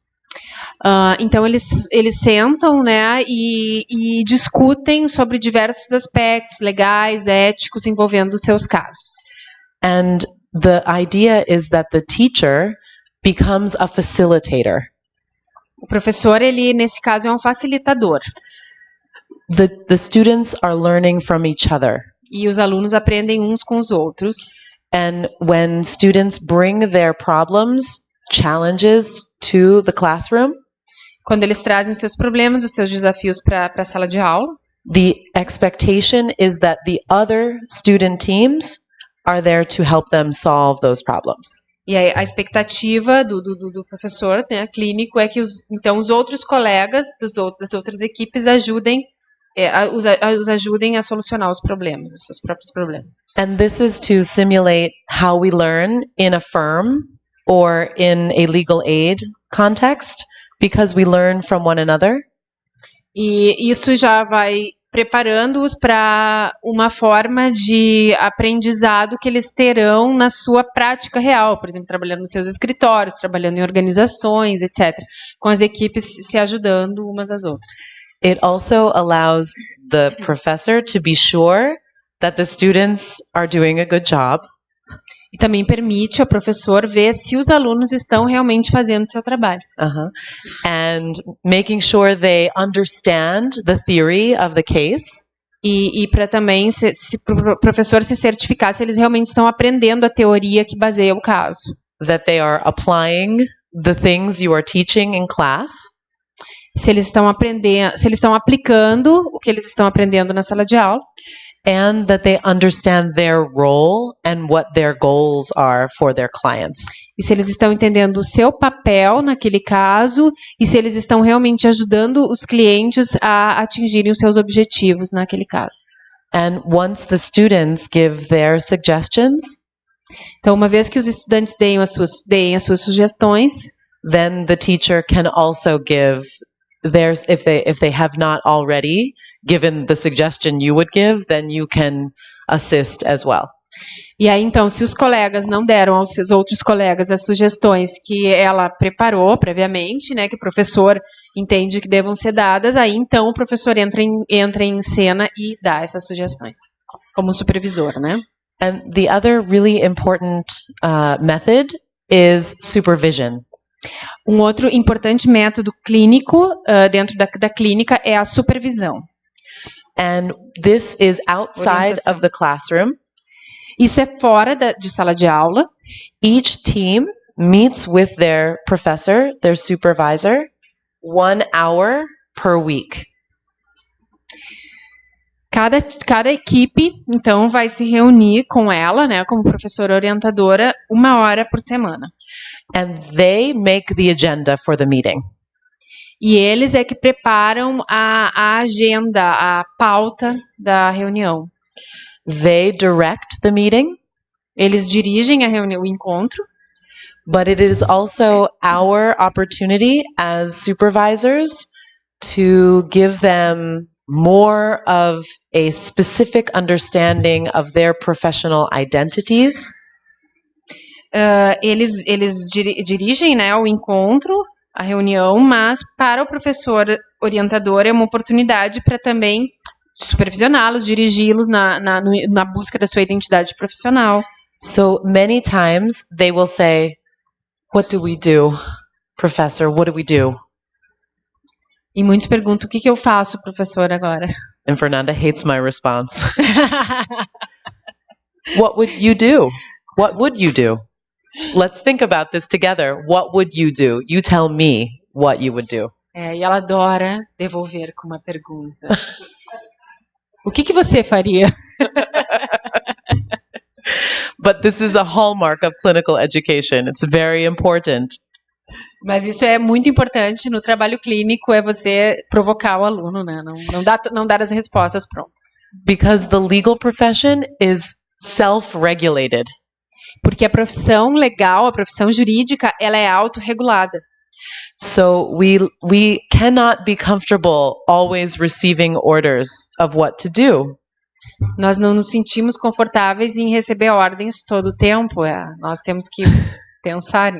Então eles sentam, né, e discutem sobre diversos aspectos legais, éticos envolvendo os seus casos. And the idea is that the teacher becomes a facilitator. O professor, ele nesse caso é um facilitador. The students are learning from each other. E os alunos aprendem uns com os outros. And when students bring their problems, challenges to the classroom, quando eles trazem os seus problemas, os seus desafios para a sala de aula, the expectation is that the other student teams are there to help them solve those problems. E a expectativa do professor, né, clínico, é que os outros colegas das outras equipes os ajudem a solucionar os problemas, os seus próprios problemas. And this is to simulate how we learn in a firm or in a legal aid context, because we learn from one another. E isso já vai preparando-os para uma forma de aprendizado que eles terão na sua prática real, por exemplo, trabalhando nos seus escritórios, trabalhando em organizações, etc., com as equipes se ajudando umas às outras. It also allows the professor to be sure that the students are doing a good job. E também permite ao professor ver se os alunos estão realmente fazendo seu trabalho. And making sure they understand the theory of the case. E para também se o professor se certificar se eles realmente estão aprendendo a teoria que baseia o caso. That they are applying the things you are teaching in class. Se eles estão aplicando o que eles estão aprendendo na sala de aula. And that they understand their role and what their goals are for their clients. E se eles estão entendendo o seu papel naquele caso e se eles estão realmente ajudando os clientes a atingirem os seus objetivos naquele caso. And once the students give their suggestions, então uma vez que os estudantes deem as suas sugestões, then the teacher can also give theirs if they have not already given the suggestion you would give, then you can assist as well. E aí, então, se os colegas não deram aos seus outros colegas as sugestões que ela preparou previamente, né, que o professor entende que devam ser dadas, aí, então, o professor entra em cena e dá essas sugestões, como supervisor, né? And the other really important method is supervision. Um outro importante método clínico dentro da clínica é a supervisão. And this is outside of the classroom. Isso é fora de sala de aula. Each team meets with their professor, their supervisor, 1 hour per week. Cada equipe, então, vai se reunir com ela, né, como professora orientadora, 1 hora por semana. And they make the agenda for the meeting. E eles é que preparam a agenda, a pauta da reunião. They direct the meeting. Eles dirigem a reunião, o encontro. But it is also our opportunity as supervisors to give them more of a specific understanding of their professional identities. Eles dirigem, né, o encontro, a reunião, mas para o professor orientador é uma oportunidade para também supervisioná-los, dirigi-los na busca da sua identidade profissional. So many times they will say, "What do we do, professor? What do we do?" E muitos perguntam, o que eu faço, professor, agora? And Fernanda hates my response. What would you do? What would you do? Let's think about this together. What would you do? You tell me what you would do. E ela adora devolver com uma pergunta. O que você faria? But this is a hallmark of clinical education. It's very important. Mas isso é muito importante no trabalho clínico, é você provocar o aluno, né? Não dar as respostas prontas. Because the legal profession is self-regulated. Porque a profissão legal, a profissão jurídica, ela é autorregulada. So we cannot be comfortable always receiving orders of what to do. Nós não nos sentimos confortáveis em receber ordens todo o tempo. Nós temos que pensar.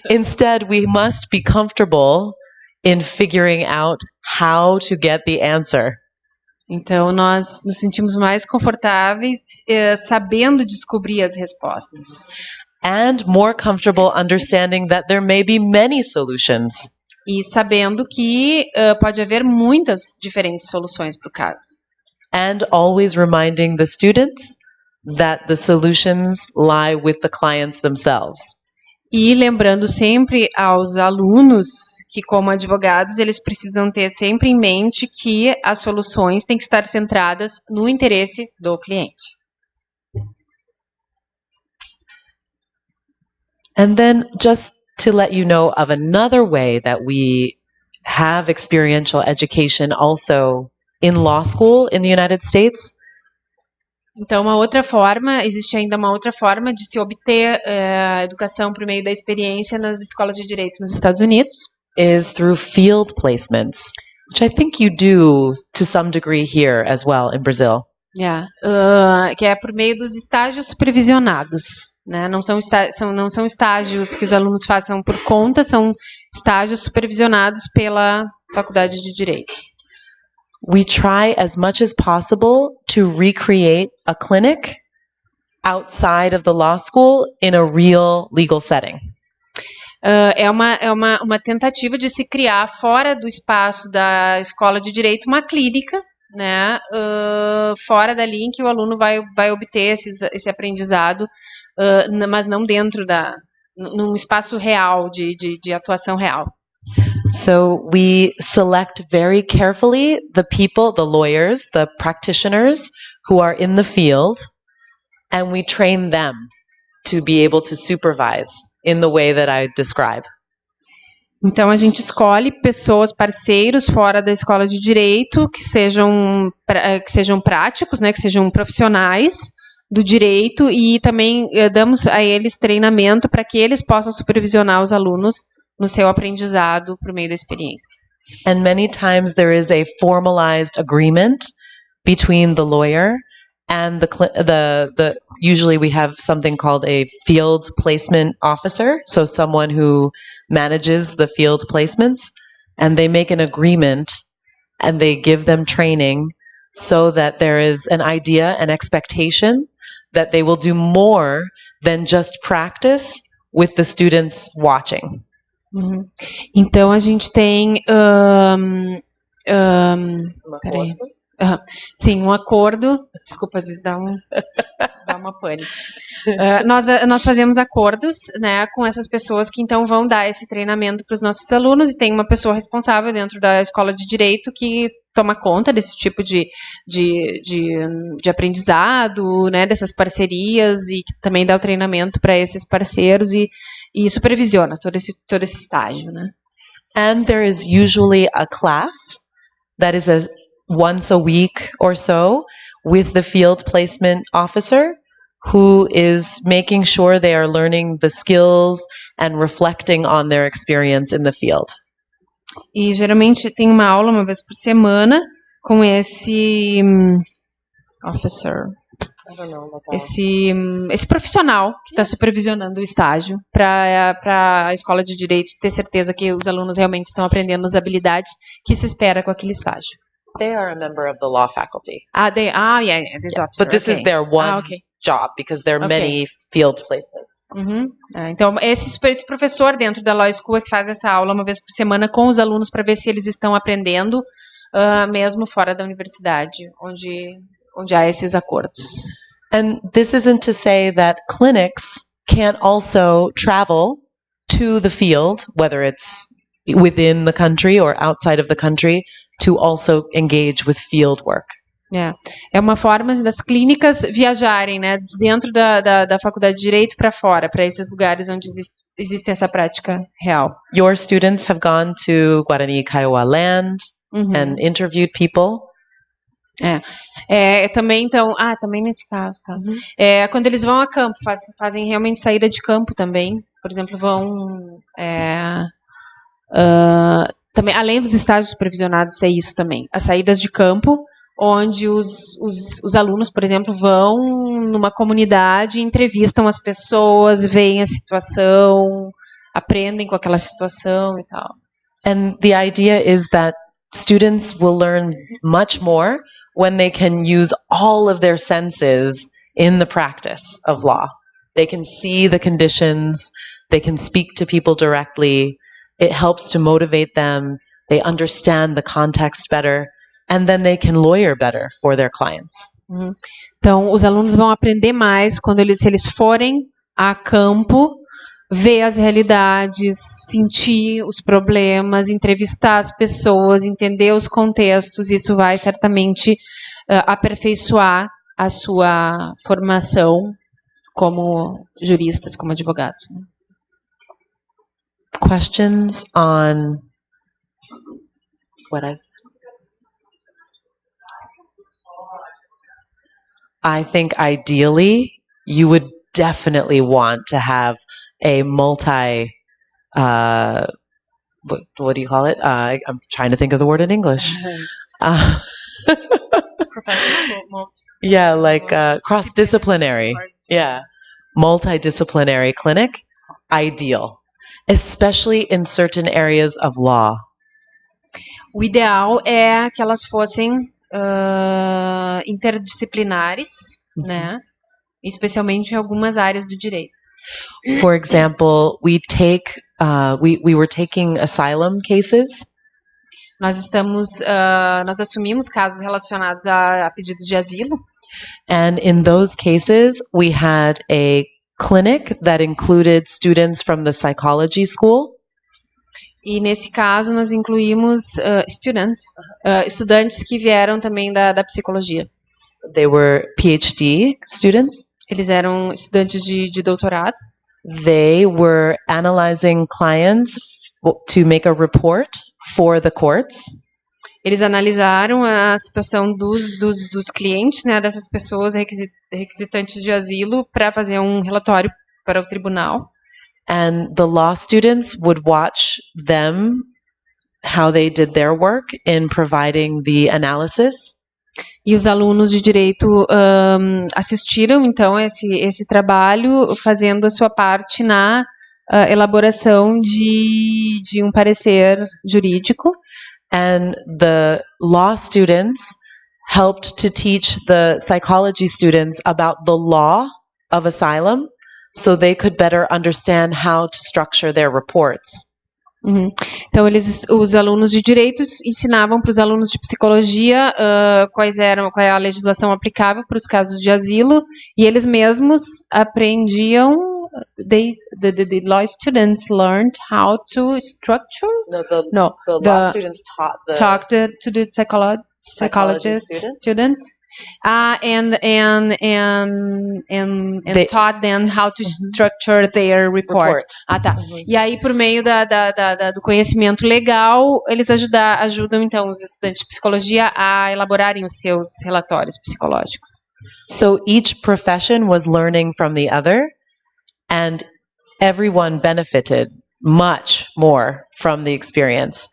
Instead, we must be comfortable in figuring out how to get the answer. Então, nós nos sentimos mais confortáveis sabendo descobrir as respostas. And more comfortable understanding that there may be many solutions. E sabendo que pode haver muitas diferentes soluções para o caso. And always reminding the students that the solutions lie with the clients themselves. E lembrando sempre aos alunos que, como advogados, eles precisam ter sempre em mente que as soluções têm que estar centradas no interesse do cliente. And then just to let you know of another way that we have experiential education also in law school in the United States. Então, existe ainda uma outra forma de se obter educação por meio da experiência nas escolas de direito nos Estados Unidos. Is through field placements, which I think you do to some degree here as well in Brazil. Yeah. Que é por meio dos estágios supervisionados. Né? Não são estágios que os alunos façam por conta, são estágios supervisionados pela Faculdade de Direito. We try as much as possible to recreate a clinic outside of the law school in a real legal setting. É uma tentativa de se criar fora do espaço da escola de direito uma clínica, né? Fora dali em que o aluno vai obter esse aprendizado, mas não dentro num espaço real de atuação real. So we select very carefully the people, the lawyers, the practitioners who are in the field, and we train them to be able to supervise in the way that I describe. Então a gente escolhe parceiros fora da escola de direito que sejam práticos, né, que sejam profissionais do direito e também damos a eles treinamento para que eles possam supervisionar os alunos no seu aprendizado por meio da experiência. And many times there is a formalized agreement between the lawyer and the usually we have something called a field placement officer, so someone who manages the field placements, and they make an agreement and they give them training so that there is an idea, an expectation that they will do more than just practice with the students watching. Uhum. Então a gente tem peraí. Sim, um acordo. Desculpa, às vezes dá uma pane. Nós fazemos acordos, né, com essas pessoas que então vão dar esse treinamento para os nossos alunos e tem uma pessoa responsável dentro da escola de direito que toma conta desse tipo de aprendizado, né, dessas parcerias e que também dá o treinamento para esses parceiros e supervisiona todo esse estágio, né? And there is usually a class that is once a week or so with the field placement officer who is making sure they are learning the skills and reflecting on their experience in the field. E geralmente tem uma aula uma vez por semana com esse officer, esse profissional que está supervisionando o estágio para a escola de direito ter certeza que os alunos realmente estão aprendendo as habilidades que se espera com aquele estágio. They are a member of the law faculty. Yeah, But this is their one job because there are many field placements. Uhum. Então, esse professor dentro da Law School é que faz essa aula uma vez por semana com os alunos para ver se eles estão aprendendo mesmo fora da universidade, onde há esses acordos. And this isn't to say that clinics can't also travel to the field, whether it's within the country or outside of the country, to also engage with field work. É uma forma das clínicas viajarem, né, de dentro da Faculdade de Direito para fora, para esses lugares onde existe essa prática real. Your students have gone to Guarani Kaiowá land and interviewed people. Também, então, também nesse caso, tá? Quando eles vão a campo, fazem realmente saída de campo também. Por exemplo, vão também, além dos estágios supervisionados, é isso também. As saídas de campo, onde os alunos, por exemplo, vão numa comunidade, entrevistam as pessoas, veem a situação, aprendem com aquela situação e tal. And the idea is that students will learn much more when they can use all of their senses in the practice of law. They can see the conditions, they can speak to people directly, it helps to motivate them, they understand the context better, and then they can lawyer better for their clients. Então, os alunos vão aprender mais se eles forem a campo, ver as realidades, sentir os problemas, entrevistar as pessoas, entender os contextos. Isso vai certamente aperfeiçoar a sua formação como juristas, como advogados. Né? Questions on what I think ideally you would definitely want to have a multi what do you call it? I'm trying to think of the word in English. Yeah, like cross-disciplinary. Yeah, multidisciplinary clinic, ideal, especially in certain areas of law. O ideal é que elas fossem interdisciplinares, né? Especialmente em algumas áreas do direito. For example, we were taking asylum cases. Nós assumimos casos relacionados a pedidos de asilo. And in those cases, we had a clinic that included students from the psychology school. E nesse caso nós incluímos estudantes que vieram também da psicologia. They were PhD students. Eles eram estudantes de doutorado. They were analyzing clients to make a report for the courts. Eles analisaram a situação dos clientes, né, dessas pessoas requisitantes de asilo para fazer um relatório para o tribunal. And the law students would watch them, how they did their work in providing the analysis. E os alunos de direito assistiram, então, esse trabalho, fazendo a sua parte na elaboração de um parecer jurídico. And the law students helped to teach the psychology students about the law of asylum, so they could better understand how to structure their reports. Então, os alunos de direitos ensinavam para os alunos de psicologia qual é a legislação aplicável para os casos de asilo, e eles mesmos aprendiam. The law students learned how to structure. The law students talked to the psychologist students. And taught them how to structure their report. Tá. E aí, por meio do conhecimento legal, eles ajudam, então, os estudantes de psicologia a elaborarem os seus relatórios psicológicos. So each profession was learning from the other, and everyone benefited much more from the experience.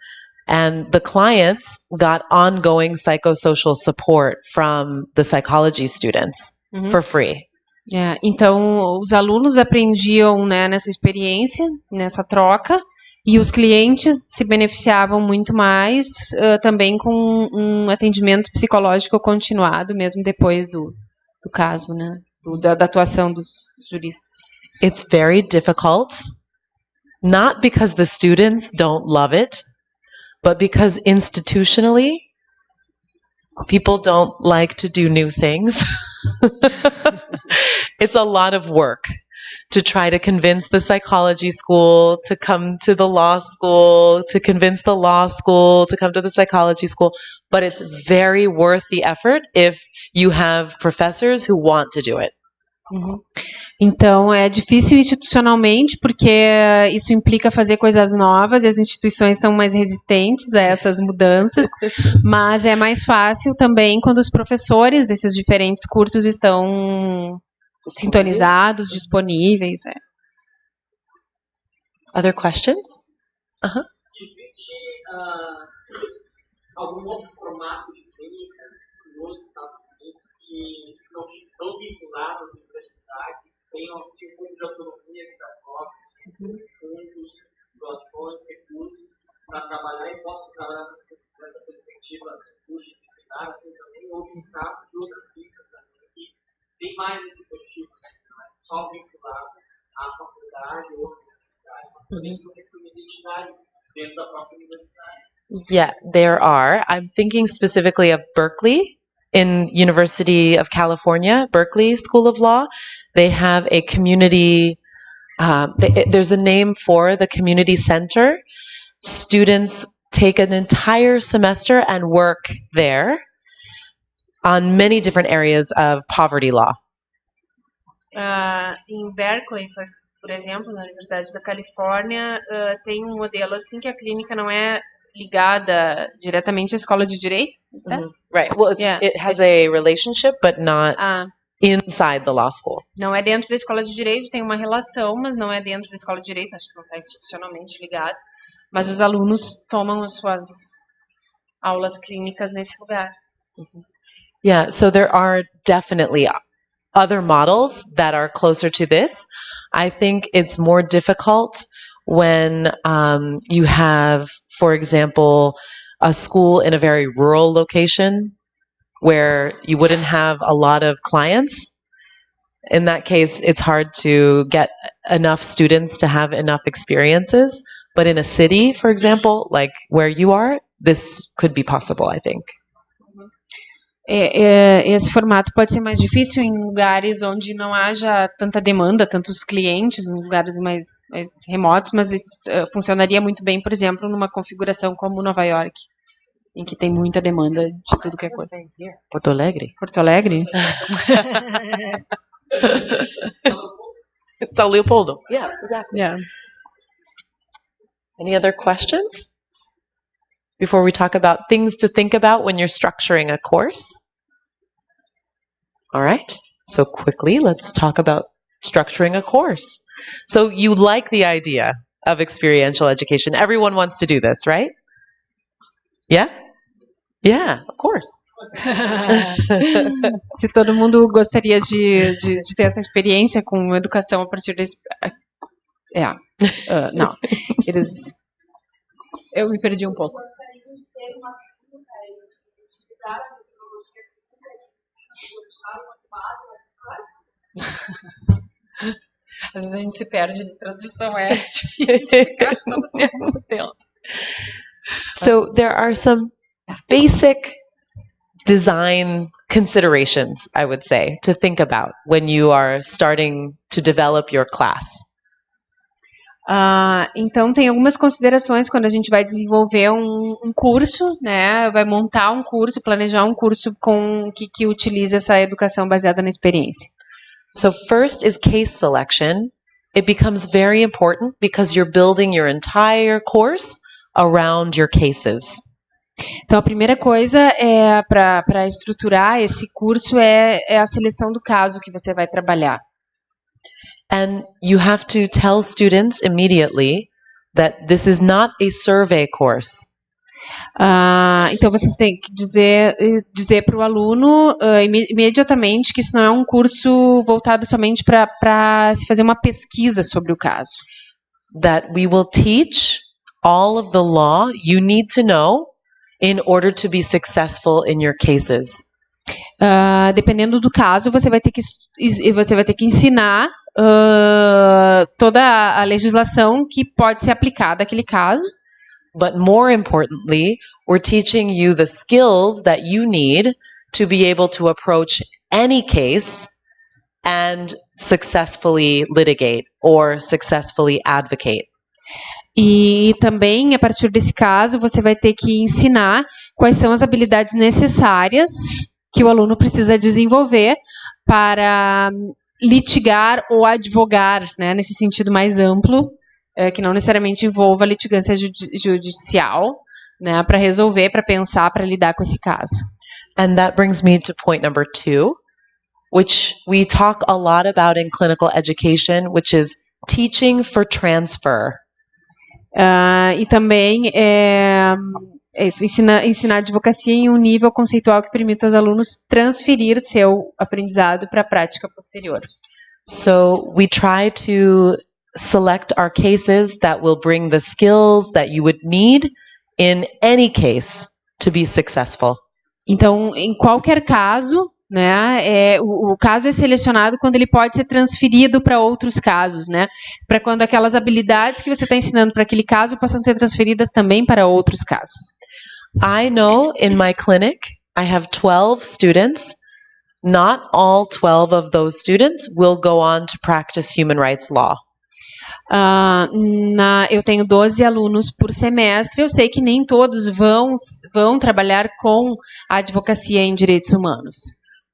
And the clients got ongoing psychosocial support from the psychology students for free. Então, os alunos aprendiam, né, nessa experiência, nessa troca, e os clientes se beneficiavam muito mais também com um atendimento psicológico continuado, mesmo depois do caso, né, da atuação dos juristas. It's very difficult, not because the students don't love it, but because institutionally, People don't like to do new things. It's a lot of work to try to convince the psychology school to come to the law school, to convince the law school to come to the psychology school. But it's very worth the effort if you have professors who want to do it. Uhum. Então, é difícil institucionalmente, porque isso implica fazer coisas novas e as instituições são mais resistentes a essas mudanças, mas é mais fácil também quando os professores desses diferentes cursos estão sintonizados, disponíveis. Other questions? Existe algum outro formato de clínica nos Estados Unidos que não estão vinculados às universidades, que tenham circuito de autonomia que dá fundos, doações, recursos, para trabalhar e possam trabalhar nessa perspectiva multidisciplinar, assim também, ou no caso de outras clínicas também, que tem mais esse perfil, só vinculado à faculdade ou à universidade, mas também do recurso identitário dentro da própria universidade. Yeah, there are. I'm thinking specifically of Berkeley, in University of California, Berkeley School of Law. They have a community, there's a name for the community center. Students take an entire semester and work there on many different areas of poverty law. Em Berkeley, por exemplo, na Universidade da Califórnia, tem um modelo assim que a clínica não é ligada diretamente à escola de direito. Tá? Right. Well, it has a relationship, but not inside the law school. Não é dentro da escola de direito, tem uma relação, mas não é dentro da escola de direito, acho que não está institucionalmente ligado. Mas os alunos tomam as suas aulas clínicas nesse lugar. Yeah, so there are definitely other models that are closer to this. I think it's more difficult when you have, for example, a school in a very rural location where you wouldn't have a lot of clients. In that case, it's hard to get enough students to have enough experiences. But in a city, for example, like where you are, this could be possible, I think. Esse formato pode ser mais difícil em lugares onde não haja tanta demanda, tantos clientes, em lugares mais remotos, mas isso funcionaria muito bem, por exemplo, numa configuração como Nova York, em que tem muita demanda de tudo que é coisa. Porto Alegre? Porto Alegre? It's Leopoldo. Yeah, exactly. Yeah. Any other questions? Before we talk about things to think about when you're structuring a course? All right, so quickly, let's talk about structuring a course. So you like the idea of experiential education. Everyone wants to do this, right? Yeah? Yeah, of course. Se todo mundo gostaria de ter essa experiência com educação a partir desse... não. Eu me perdi um pouco. Às vezes a gente se perde na tradução, é difícil. Meu Deus. So there are some basic design considerations, I would say, to think about when you are starting to develop your class. Então, tem algumas considerações quando a gente vai desenvolver um curso, né? Vai montar um curso, planejar um curso que utilize essa educação baseada na experiência. So first is case selection. It becomes very important because you're building your entire course around your cases. Então, a primeira coisa para estruturar esse curso é a seleção do caso que você vai trabalhar. And you have to tell students immediately that this is not a survey course. Então, vocês têm que dizer para o aluno imediatamente que isso não é um curso voltado somente para se fazer uma pesquisa sobre o caso. That we will teach all of the law you need to know in order to be successful in your cases. Dependendo do caso, você vai ter que ensinar toda a legislação que pode ser aplicada àquele caso. But more importantly, we're teaching you the skills that you need to be able to approach any case and successfully litigate or successfully advocate. E também, a partir desse caso, você vai ter que ensinar quais são as habilidades necessárias que o aluno precisa desenvolver para litigar ou advogar, né, nesse sentido mais amplo, que não necessariamente envolva litigância judicial, né, para resolver, para pensar, para lidar com esse caso. And that brings me to point number 2, which we talk a lot about in clinical education, which is teaching for transfer. E também ensinar advocacia em um nível conceitual que permita aos alunos transferir seu aprendizado para a prática posterior. So we try to select our cases that will bring the skills that you would need in any case to be successful. Então, em qualquer caso, né, o caso é selecionado quando ele pode ser transferido para outros casos, né, para quando aquelas habilidades que você está ensinando para aquele caso possam ser transferidas também para outros casos. I know in my clinic I have 12 students. Not all 12 of those students will go on to practice human rights law. Eu tenho 12 alunos por semestre, eu sei que nem todos vão trabalhar com a advocacia em direitos humanos.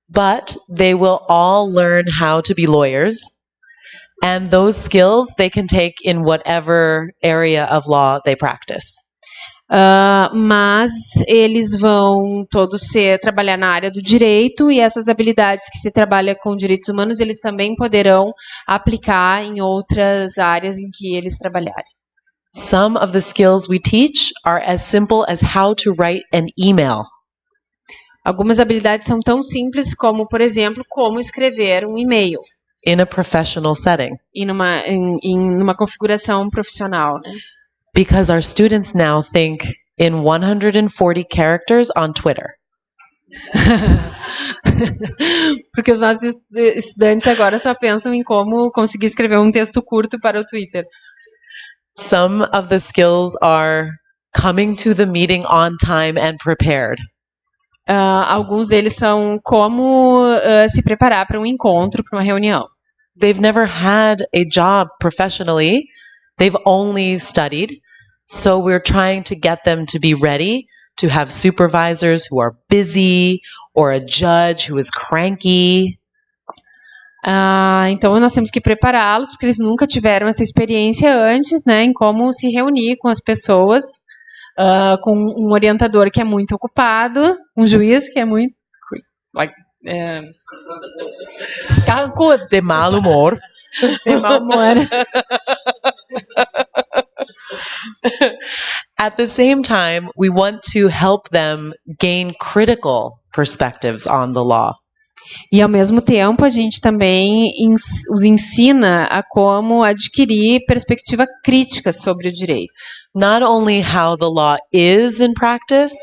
But they will all learn how to be lawyers, and those skills they can take in whatever area of law they practice. Mas eles vão todos trabalhar na área do direito, e essas habilidades que se trabalha com direitos humanos, eles também poderão aplicar em outras áreas em que eles trabalharem. Some of the skills we teach are as simple as how to write an email. Algumas habilidades são tão simples como, por exemplo, como escrever um e-mail. In a professional setting. Em numa configuração profissional, né? Because our students now think in 140 characters on Twitter. Porque os nossos estudantes agora só pensam em como conseguir escrever um texto curto para o Twitter. Some of the skills are coming to the meeting on time and prepared. Alguns deles são como se preparar para um encontro, para uma reunião. They've never had a job professionally. They've only studied. So we're trying to get them to be ready to have supervisors who are busy or a judge who is cranky. Então nós temos que prepará-los, porque eles nunca tiveram essa experiência antes, né, em como se reunir com as pessoas, com um orientador que é muito ocupado, um juiz que é muito carrancudo, de mau humor. De mau humor. At the same time, we want to help them gain critical perspectives on the law. E ao mesmo tempo a gente também os ensina a como adquirir perspectiva crítica sobre o direito. Not only how the law is in practice,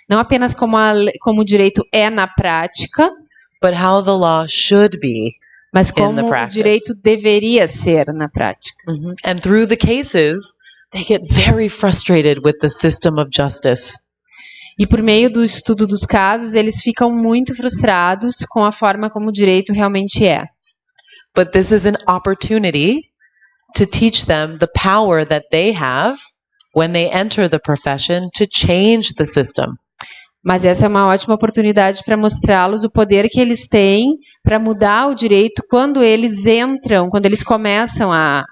não apenas como o direito é na prática, but how the law should be, mas como o direito deveria ser na prática. Mm-hmm. And through the cases, they get very frustrated with the system of justice. E por meio do estudo dos casos, eles ficam muito frustrados com a forma como o direito realmente é. But this is an opportunity to teach them the power that they have when they enter the profession to change the system. Mas essa é uma ótima oportunidade para mostrá-los o poder que eles têm para mudar o direito quando eles entram, quando eles começam a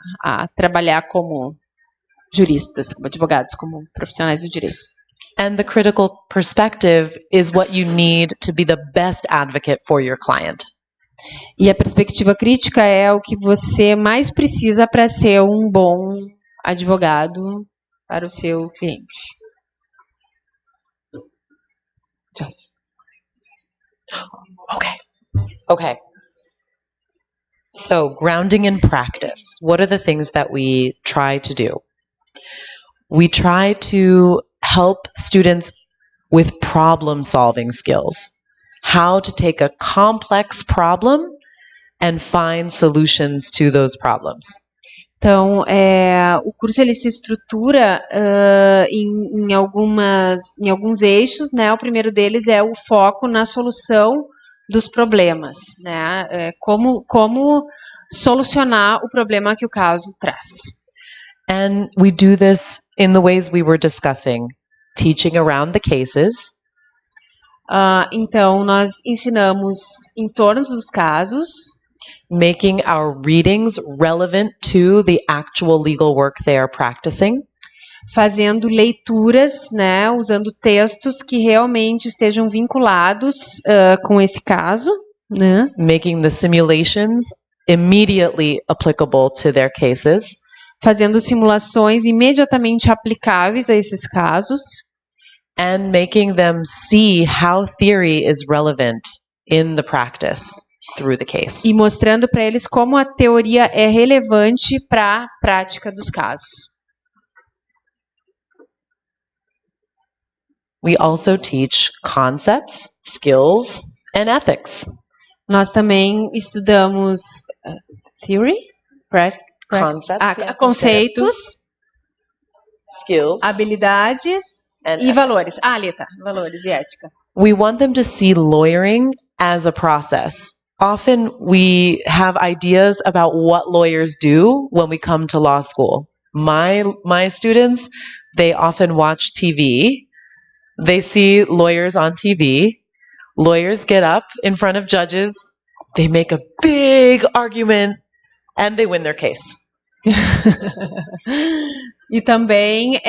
trabalhar como juristas, como advogados, como profissionais do direito. And the critical perspective is what you need to be the best advocate for your client. E a perspectiva crítica é o que você mais precisa para ser um bom advogado para o seu cliente. Okay. So, grounding in practice. What are the things that we try to do? We try to help students with problem-solving skills. How to take a complex problem and find solutions to those problems. Então, o curso ele se estrutura em alguns eixos, né? O primeiro deles é o foco na solução dos problemas, né? Como solucionar o problema que o caso traz. And we do this in the ways we were discussing, teaching around the cases, Então, nós ensinamos em torno dos casos, making our readings relevant to the actual legal work they are practicing, fazendo leituras, né, usando textos que realmente estejam vinculados com esse caso, né, making the simulations immediately applicable to their cases, fazendo simulações imediatamente aplicáveis a esses casos, and making them see how theory is relevant in the practice through the case. e mostrando para eles como a teoria é relevante para a prática dos casos. We also teach concepts, skills, and ethics. Nós também estudamos theory, Concepts, conceitos, skills, habilidades and e ethics. valores. Lita, valores e ética. We want them to see lawyering as a process. Often we have ideas about what lawyers do when we come to law school. My students, they often watch TV. They see lawyers on TV. Lawyers get up in front of judges. They make a big argument and they win their case. E também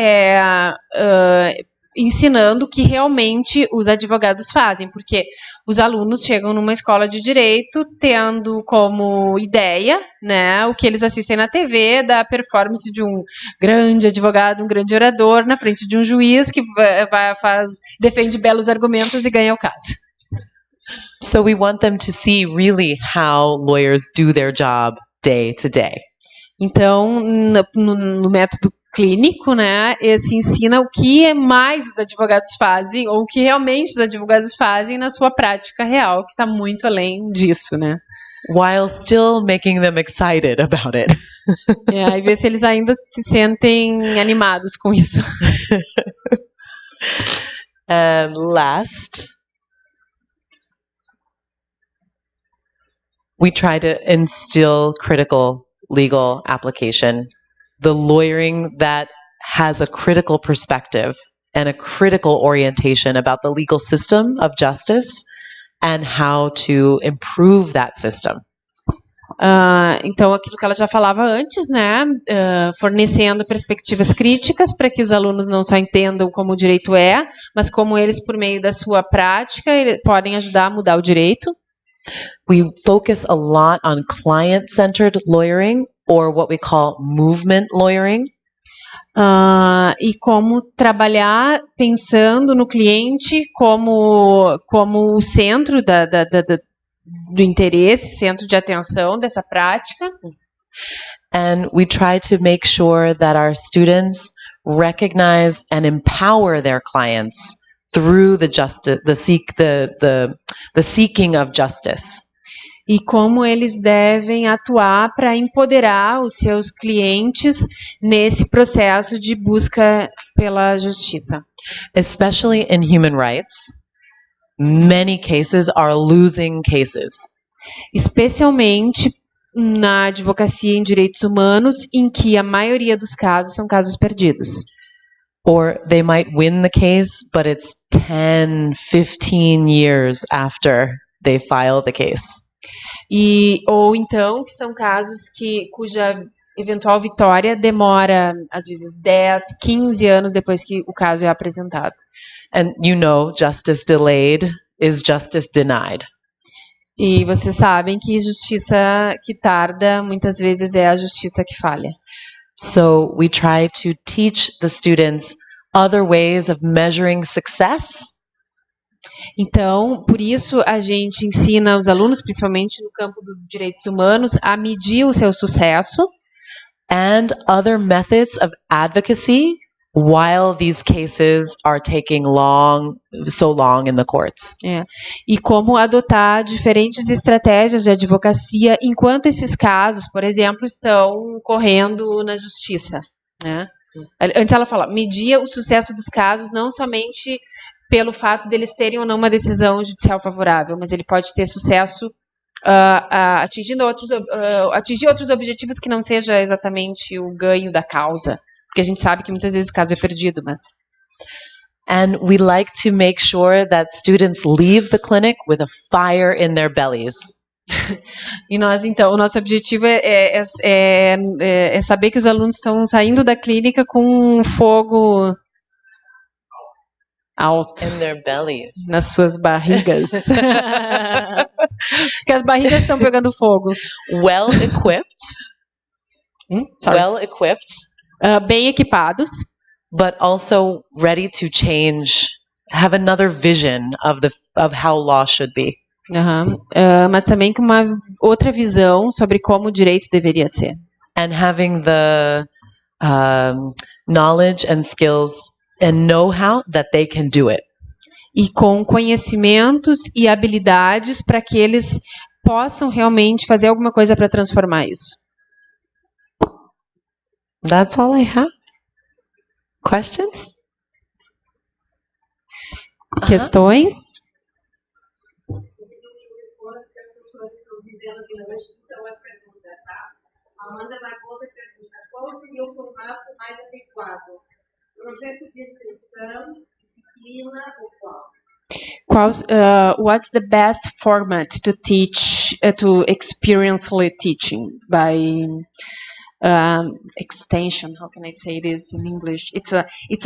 ensinando o que realmente os advogados fazem, porque os alunos chegam numa escola de direito tendo como ideia, né, o que eles assistem na TV da performance de um grande advogado, um grande orador na frente de um juiz que defende belos argumentos e ganha o caso. So we want them to see really how lawyers do their job day to day. Então, no método clínico, né, se ensina o que mais os advogados fazem, ou o que realmente os advogados fazem na sua prática real, que está muito além disso, né. While still making them excited about it. E ver se eles ainda se sentem animados com isso. And last, we try to instill critical legal application, the lawyering that has a critical perspective and a critical orientation about the legal system of justice and how to improve that system. Então, aquilo que ela já falava antes, né, fornecendo perspectivas críticas para que os alunos não só entendam como o direito é, mas como eles, por meio da sua prática, podem ajudar a mudar o direito. We focus a lot on client-centered lawyering, or what we call movement lawyering. E como trabalhar pensando no cliente como o centro do interesse, centro de atenção dessa prática. And we try to make sure that our students recognize and empower their clients through the seeking of justice. E como eles devem atuar para empoderar os seus clientes nesse processo de busca pela justiça. Especially in human rights, many cases are losing cases. Especialmente na advocacia em direitos humanos, em que a maioria dos casos são casos perdidos. Or they might win the case, but it's 10, 15 years after they file the case. Ou então, que são casos cuja eventual vitória demora, às vezes, 10, 15 anos depois que o caso é apresentado. And you know, justice delayed is justice denied. E vocês sabem que justiça que tarda, muitas vezes, é a justiça que falha. So we try to teach the students other ways of measuring success. Então, por isso, a gente ensina os alunos, principalmente no campo dos direitos humanos, a medir o seu sucesso. And other methods of advocacy while these cases are taking so long in the courts. E como adotar diferentes estratégias de advocacia enquanto esses casos, por exemplo, estão correndo na justiça, né? Antes ela falou, media o sucesso dos casos não somente pelo fato deles terem ou não uma decisão judicial favorável, mas ele pode ter sucesso atingir outros objetivos que não seja exatamente o ganho da causa, porque a gente sabe que muitas vezes o caso é perdido, mas... And we like to make sure that students leave the clinic with a fire in their bellies. E nós, então, o nosso objetivo é saber que os alunos estão saindo da clínica com um fogo alto. In their bellies. Nas suas barrigas. Que as barrigas estão pegando fogo. Well equipped. Well equipped. Bem equipados. But also ready to change, have another vision of how law should be. Mas também com uma outra visão sobre como o direito deveria ser. And having the knowledge and skills and know-how that they can do it. E com conhecimentos e habilidades para que eles possam realmente fazer alguma coisa para transformar isso. That's all I have. Questions? Questões? Amanda Barbosa pergunta, qual seria o formato mais adequado? Projeto de extensão, disciplina ou qual? What's the best format to teach, to experientially teaching by extension? How can I say this in English? It's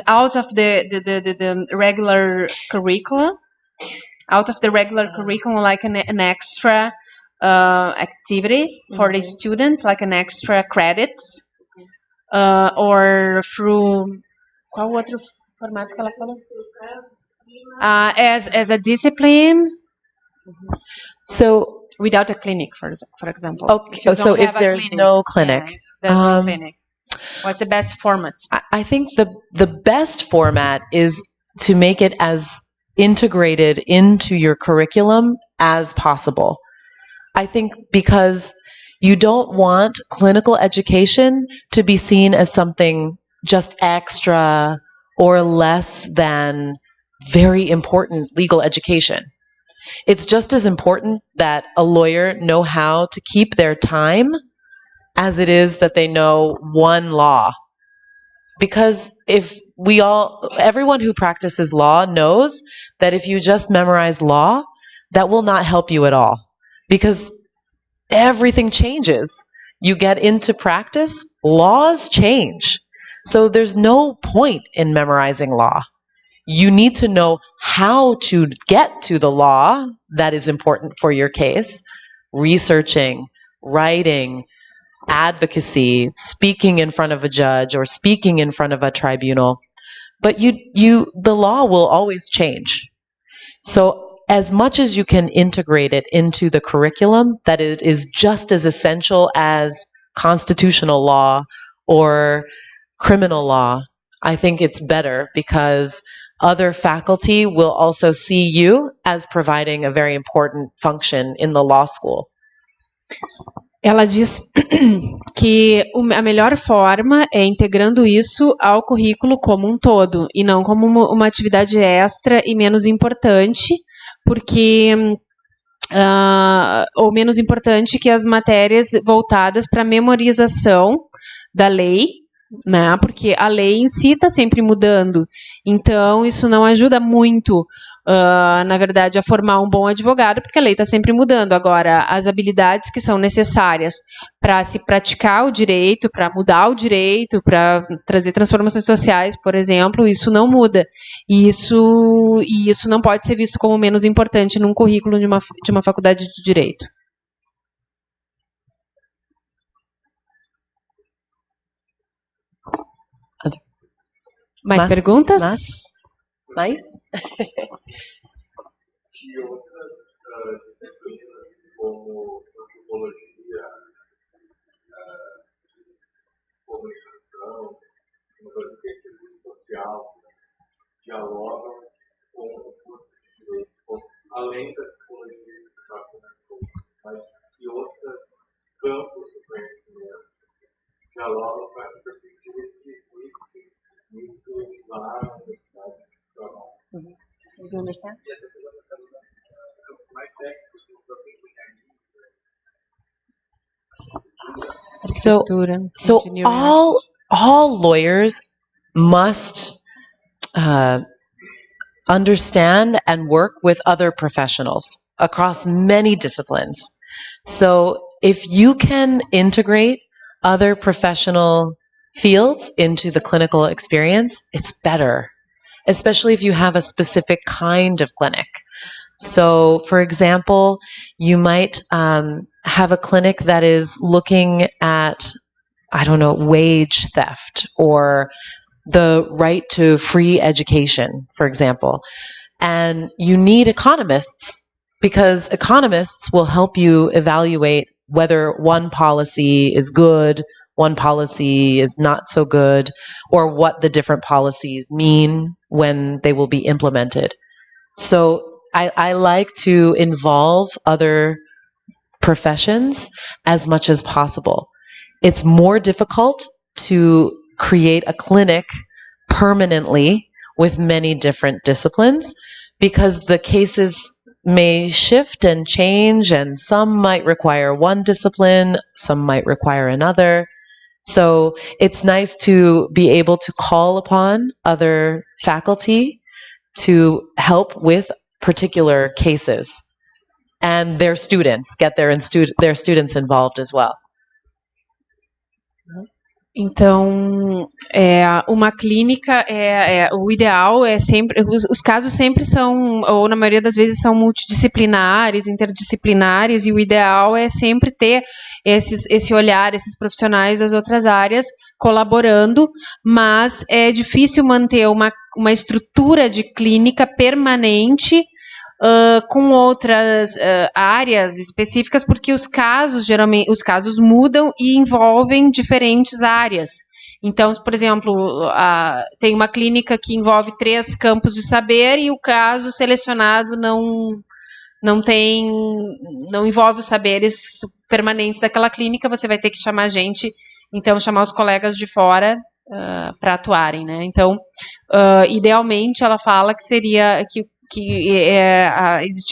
out of the regular curriculum, like an extra activity for the students, like an extra credits, or through qual outro formato que ela falou? As a discipline. So without a clinic, for example. Okay, so if there's no clinic. There's no clinic. What's the best format? I think the best format is to make it as integrated into your curriculum as possible. I think because you don't want clinical education to be seen as something just extra or less than very important legal education. It's just as important that a lawyer know how to keep their time as it is that they know one law. Because everyone who practices law knows that if you just memorize law, that will not help you at all. Because everything changes. You get into practice, laws change. So there's no point in memorizing law. You need to know how to get to the law that is important for your case, researching, writing, advocacy, speaking in front of a judge or speaking in front of a tribunal. But the law will always change. So as much as you can integrate it into the curriculum, that it is just as essential as constitutional law or criminal law, I think it's better because other faculty will also see you as providing a very important function in the law school. Ela diz que a melhor forma é integrando isso ao currículo como um todo, e não como uma atividade extra e menos importante, porque ou menos importante que as matérias voltadas para memorização da lei, né? Porque a lei em si está sempre mudando. Então, isso não ajuda muito, na verdade, a formar um bom advogado, porque a lei está sempre mudando. Agora, as habilidades que são necessárias para se praticar o direito, para mudar o direito, para trazer transformações sociais, por exemplo, isso não muda. E isso não pode ser visto como menos importante num currículo de uma faculdade de direito. Mais perguntas? Mais? E outras disciplinas, como antropologia, comunicação, uma das ciências dialogam com o curso de direito, além da psicologia que já comentou, mas que outros campos do conhecimento dialogam para repercutir isso lá na universidade de trabalho. Do you understand? E essa segunda pergunta campos mais técnicos, como o próprio engenharia. So all lawyers must understand and work with other professionals across many disciplines. So if you can integrate other professional fields into the clinical experience, it's better, especially if you have a specific kind of clinic. So, for example, you might have a clinic that is looking at, I don't know, wage theft or the right to free education, for example. And you need economists because economists will help you evaluate whether one policy is good, one policy is not so good, or what the different policies mean when they will be implemented. So I like to involve other professions as much as possible. It's more difficult to create a clinic permanently with many different disciplines because the cases may shift and change, and some might require one discipline, some might require another. So it's nice to be able to call upon other faculty to help with particular cases, and their students get their students involved as well. Então, uma clínica, o ideal é sempre, os casos sempre são, ou na maioria das vezes são multidisciplinares, interdisciplinares, e o ideal é sempre ter esse olhar, esses profissionais das outras áreas colaborando, mas é difícil manter uma estrutura de clínica permanente com outras áreas específicas, porque os casos, geralmente, os casos mudam e envolvem diferentes áreas. Então, por exemplo, tem uma clínica que envolve 3 campos de saber e o caso selecionado não envolve os saberes permanentes daquela clínica, você vai ter que chamar gente, então chamar os colegas de fora para atuarem, né? Então, idealmente, ela fala que seria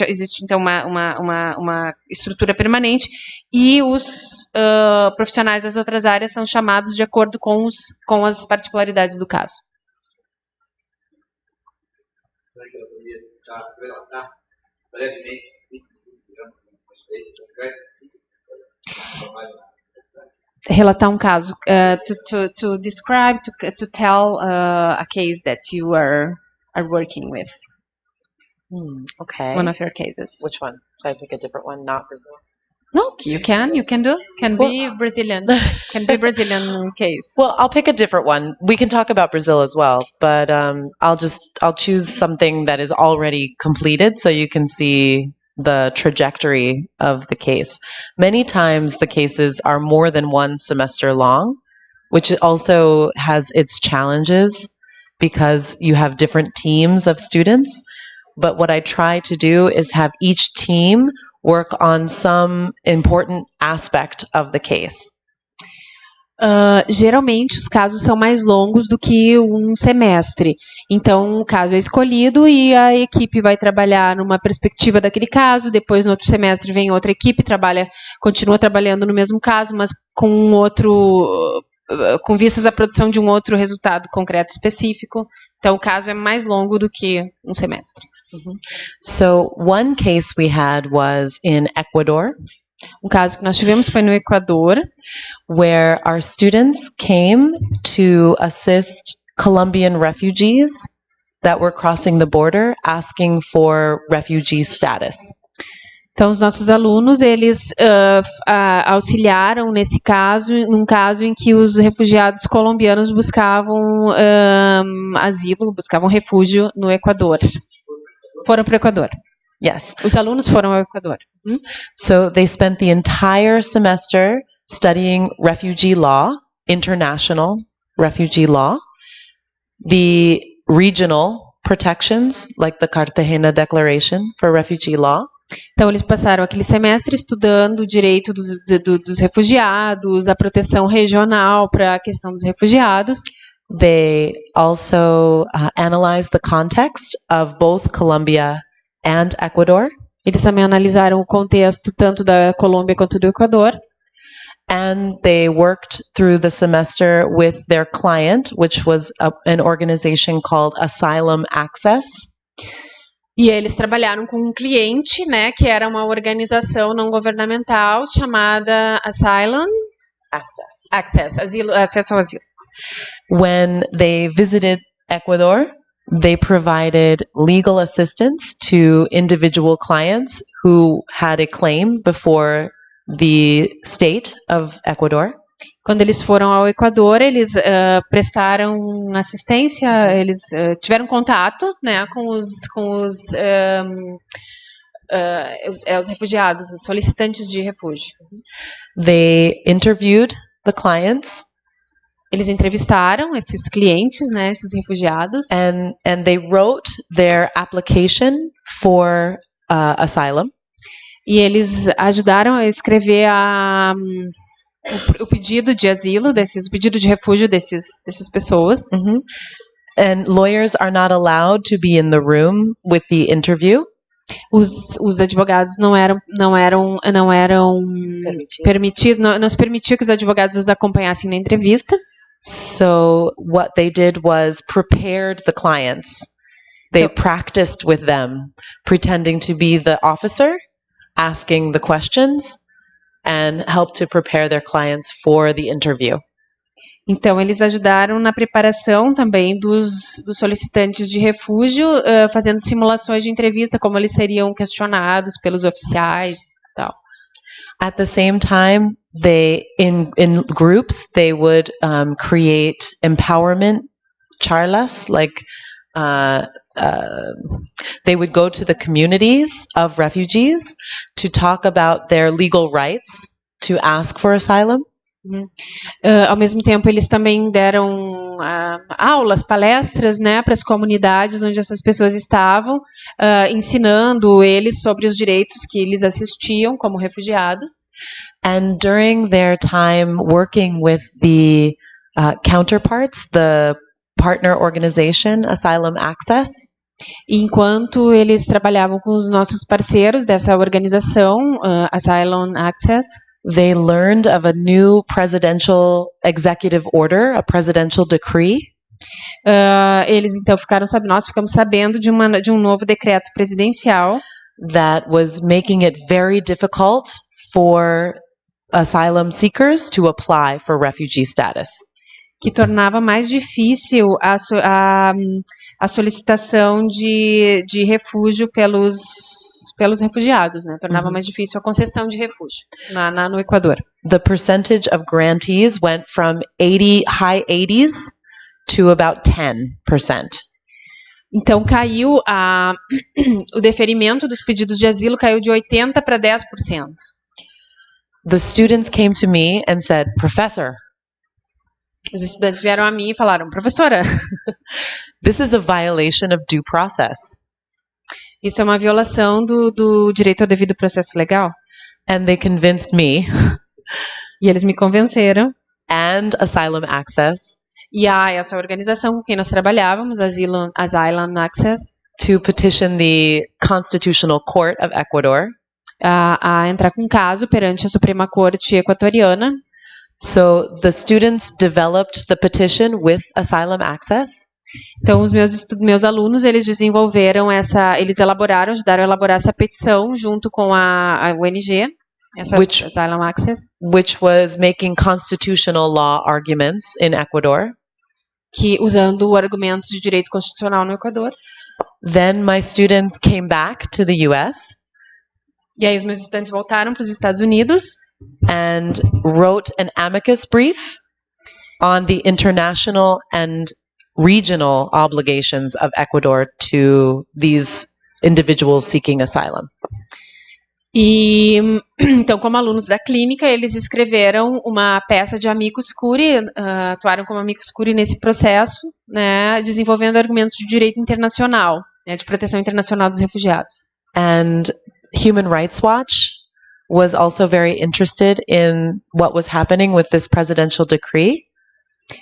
existe então uma estrutura permanente e os profissionais das outras áreas são chamados de acordo com as particularidades do caso. Eu queria relatar brevemente relatar um caso, to describe, to tell a case that you are working with. Okay. One of your cases. Which one? Should I pick a different one? Not Brazil? No, you can do. Can be Brazilian. Can be Brazilian case. Well, I'll pick a different one. We can talk about Brazil as well, but I'll choose something that is already completed so you can see the trajectory of the case. Many times the cases are more than 1 semester long, which also has its challenges because you have different teams of students. But what I try to do is have each team work on some important aspect of the case. Geralmente os casos são mais longos do que um semestre. Então, o caso é escolhido e a equipe vai trabalhar numa perspectiva daquele caso, depois no outro semestre vem outra equipe, continua trabalhando no mesmo caso, mas com vistas à produção de um outro resultado concreto específico. Então, o caso é mais longo do que um semestre. So, one case we had was in Ecuador. Um caso que nós tivemos foi no Equador, where our students came to assist Colombian refugees that were crossing the border asking for refugee status. Então, os nossos alunos, eles auxiliaram nesse caso, num caso em que os refugiados colombianos buscavam asilo, buscavam refúgio no Equador. Foram para o Equador. Yes. Os alunos foram ao Equador. So they spent the entire semester studying refugee law, international refugee law. The regional protections, like the Cartagena Declaration for Refugee Law. Então, eles passaram aquele semestre estudando o direito dos refugiados, a proteção regional para a questão dos refugiados. They also analyzed the context of both Colombia and Ecuador. Eles também analisaram o contexto tanto da Colômbia quanto do Equador. And they worked through the semester with their client, which was an organization called Asylum Access. E eles trabalharam com um cliente, né, que era uma organização não governamental chamada Asylum Access, acesso ao asilo. When they visited Ecuador, they provided legal assistance to individual clients who had a claim before the state of Ecuador. Quando eles foram ao Equador, eles prestaram assistência, eles tiveram contato, né, com os refugiados, os solicitantes de refúgio. They interviewed the clients. Eles entrevistaram esses clientes, né, esses refugiados. And they wrote their application for asylum. E eles ajudaram a escrever o pedido de asilo, o pedido de refúgio dessas pessoas. Mm-hmm. And lawyers are not allowed to be in the room with the interview. Os advogados não se permitia que os advogados os acompanhassem na entrevista. So what they did was prepared the clients. They practiced with them, pretending to be the officer, asking the questions, and helped to prepare their clients for the interview. Então, eles ajudaram na preparação também dos solicitantes de refúgio, fazendo simulações de entrevista, como eles seriam questionados pelos oficiais e tal. At the same time, they in groups they would create empowerment charlas, like they would go to the communities of refugees to talk about their legal rights to ask for asylum. Ao mesmo tempo, eles também deram aulas, palestras, né, para as comunidades onde essas pessoas estavam, ensinando eles sobre os direitos que eles assistiam como refugiados. And during their time working with the counterparts, the partner organization, Asylum Access, enquanto eles trabalhavam com os nossos parceiros dessa organização, Asylum Access, they learned of a new presidential executive order, a presidential decree. Eles então nós ficamos sabendo de um novo decreto presidencial that was making it very difficult for asylum seekers to apply for refugee status. Que tornava mais difícil a solicitação de refúgio pelos refugiados, né? Tornava mais difícil a concessão de refúgio no Equador. The percentage of grantees went from high 80s to about 10%. Então caiu o deferimento dos pedidos de asilo caiu de 80% para 10%. The students came to me and said, "Professor, os estudantes vieram a mim e falaram, professora, this is a violation of due process." Isso é uma violação do direito ao devido processo legal. And they convinced me. E eles me convenceram. And Asylum Access. E essa organização com quem nós trabalhávamos, Asylum Access, to petition the Constitutional Court of Ecuador. A entrar com caso perante a Suprema Corte equatoriana. So the students developed the petition with Asylum Access. Então os meus alunos, eles desenvolveram ajudaram a elaborar essa petição junto com a ONG, Asylum Access, which was making constitutional law arguments in Ecuador. Que usando o argumento de direito constitucional no Equador. Then my students came back to the US. E aí os meus estudantes voltaram para os Estados Unidos. And wrote an amicus brief on the international and regional obligations of Ecuador to these individuals seeking asylum. E, então, como alunos da clínica, eles escreveram uma peça de amicus curiae, atuaram como amicus curiae nesse processo, né, desenvolvendo argumentos de direito internacional, né, de proteção internacional dos refugiados. And Human Rights Watch was also very interested in what was happening with this presidential decree.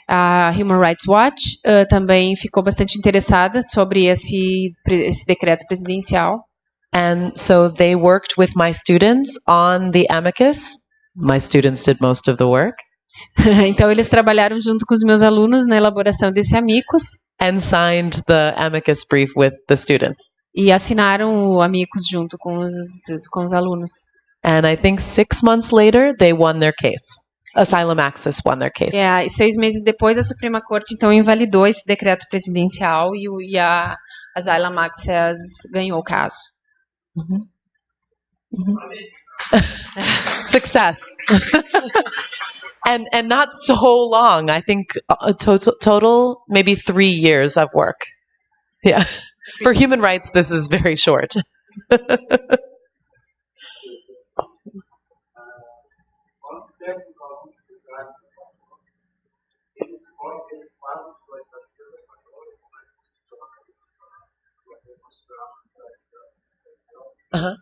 A Human Rights Watch também ficou bastante interessada sobre esse decreto presidencial. And so they worked with my students on the amicus. My students did most of the work. Então eles trabalharam junto com os meus alunos na elaboração desse amicus. And signed the amicus brief with the students. E assinaram o amicus junto com os alunos. And I think 6 months later, they won their case. Asylum Access won their case. E 6 meses depois, a Suprema Corte, então, invalidou esse decreto presidencial e a Asylum Access ganhou o caso. Mm-hmm. Mm-hmm. Success. and not so long. I think a total maybe 3 years of work. Yeah. For human rights, this is very short. Uh-huh.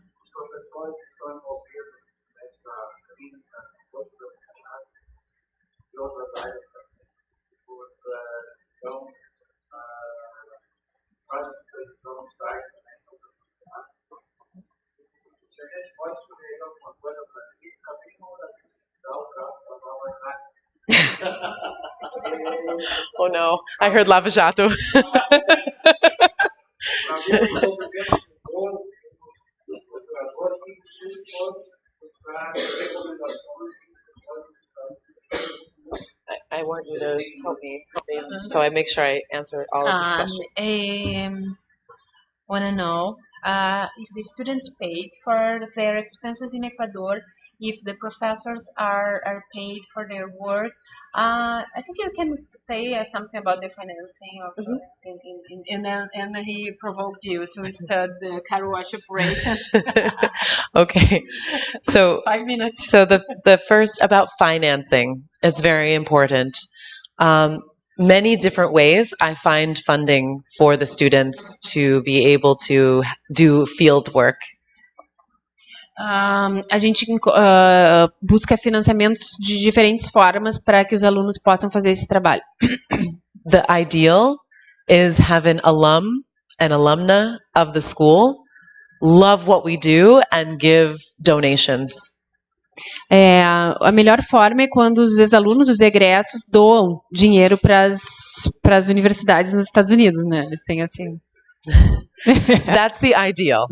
Oh no, I heard Lava Jato. I want you to help me, so I make sure I answer all of these questions. I want to know if the students paid for their expenses in Ecuador, if the professors are paid for their work. I think you can say something about the financing of and he provoked you to study the car wash operation. Okay, so 5 minutes. So the first about financing, it's very important. Many different ways I find funding for the students to be able to do field work. A gente busca financiamentos de diferentes formas para que os alunos possam fazer esse trabalho. The ideal is have an alum and alumna of the school love what we do and give donations. A melhor forma é quando os ex-alunos, os egressos, doam dinheiro para as universidades nos Estados Unidos, né? Eles têm assim. That's the ideal.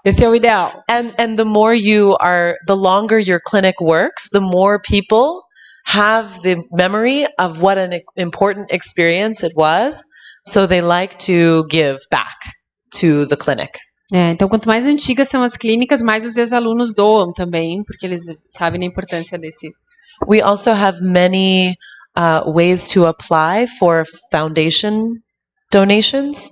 Esse é o ideal. And the longer your clinic works, the more people have the memory of what an important experience it was, so they like to give back to the clinic. Então, quanto mais antigas são as clínicas, mais os ex-alunos doam também, porque eles sabem da importância desse. We also have many ways to apply for foundation donations.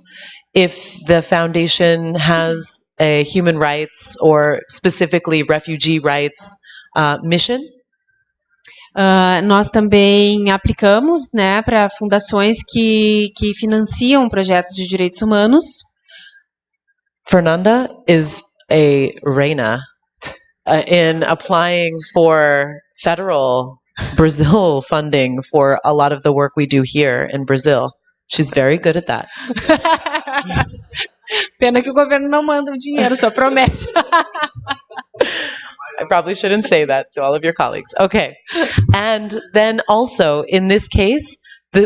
If the foundation has a human rights or specifically refugee rights mission. Nós também aplicamos, né, para fundações que financiam projetos de direitos humanos. Fernanda is a reina in applying for federal Brazil funding for a lot of the work we do here in Brazil. She's very good at that. Pena que o governo não manda o dinheiro, só promete. I probably shouldn't say that to all of your colleagues. Okay. And then also, in this case,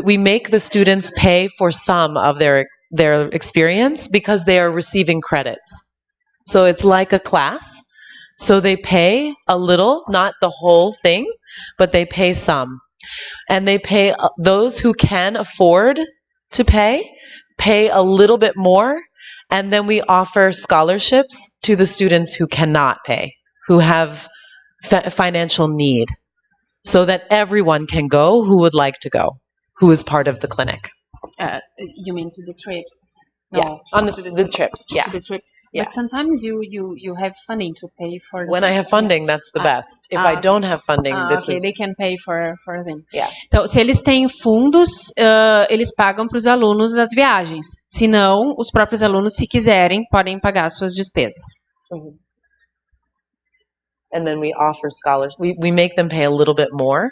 we make the students pay for some of their experience because they are receiving credits. So it's like a class. So they pay a little, not the whole thing, but they pay some. And they pay those who can afford to pay a little bit more. And then we offer scholarships to the students who cannot pay, who have financial need, so that everyone can go who would like to go, who is part of the clinic. You mean to the trips? No. Yeah, on the trips. Yeah. To the trips. Yeah. But sometimes you have funding to pay for. When I have funding, that's the best. If I don't have funding, this okay, is... they can pay for them. Yeah. Então, se eles têm fundos, eles pagam para os alunos as viagens. Se não, os próprios alunos, se quiserem, podem pagar suas despesas. Mhm. And then we offer scholarships. We make them pay a little bit more.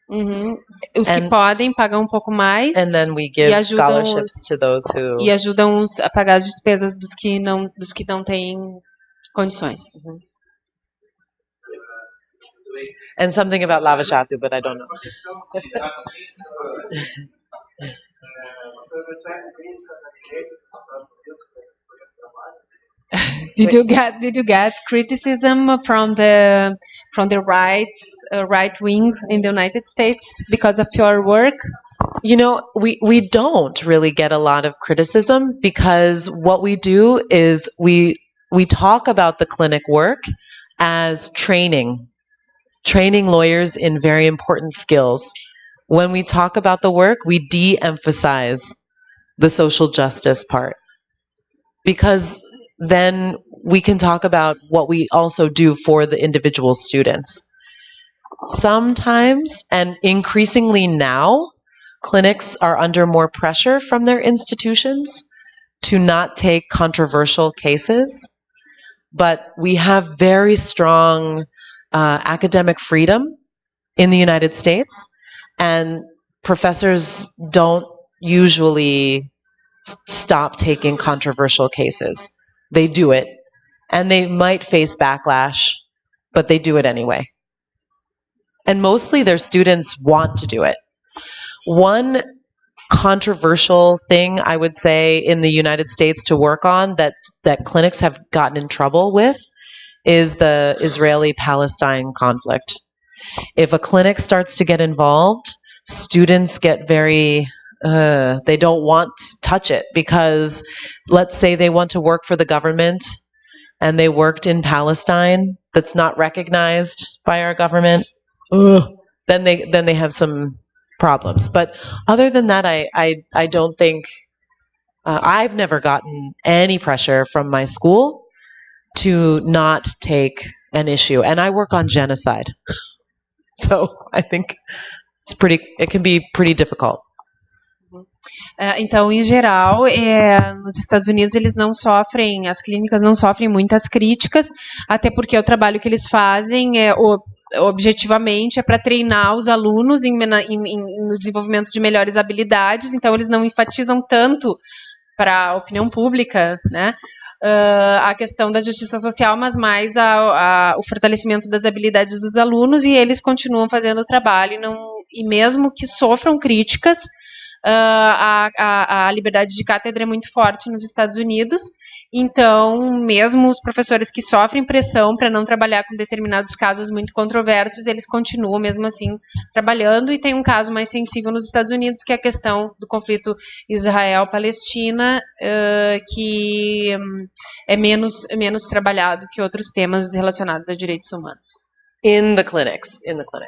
Uhum. Os que podem pagam um pouco mais. And then we give scholarships to those who... E ajudam a pagar as despesas dos que não têm condições. Uhum. And something about Lava Jato, but I don't know. Did you get criticism from the right wing in the United States because of your work? You know, we don't really get a lot of criticism because what we do is we talk about the clinic work as training lawyers in very important skills. When we talk about the work, we de-emphasize the social justice part because then we can talk about what we also do for the individual students. Sometimes, and increasingly now, clinics are under more pressure from their institutions to not take controversial cases, but we have very strong academic freedom in the United States, and professors don't usually stop taking controversial cases. They do it, and they might face backlash, but they do it anyway. And mostly their students want to do it. One controversial thing I would say in the United States to work on that clinics have gotten in trouble with is the Israeli-Palestine conflict. If a clinic starts to get involved, students get very, they don't want to touch it because let's say they want to work for the government and they worked in Palestine that's not recognized by our government, then they have some problems. But other than that, I don't think, I've never gotten any pressure from my school to not take an issue. And I work on genocide. So I think it can be pretty difficult. Então, em geral, nos Estados Unidos eles não sofrem, as clínicas não sofrem muitas críticas, até porque o trabalho que eles fazem objetivamente é para treinar os alunos no desenvolvimento de melhores habilidades, então eles não enfatizam tanto para a opinião pública, né, a questão da justiça social, mas mais o fortalecimento das habilidades dos alunos, e eles continuam fazendo o trabalho, e mesmo que sofram críticas, a liberdade de cátedra é muito forte nos Estados Unidos, então mesmo os professores que sofrem pressão para não trabalhar com determinados casos muito controversos, eles continuam mesmo assim trabalhando, e tem um caso mais sensível nos Estados Unidos, que é a questão do conflito Israel-Palestina, que é menos trabalhado que outros temas relacionados a direitos humanos. In the clinics.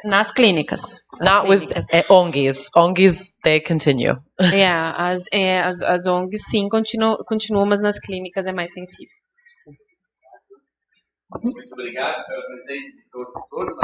Nas clínicas. Not with ONGs. ONGs, they continue. As ONGs sim continuam, mas nas clínicas é mais sensível. Muito obrigado pela presença de todos.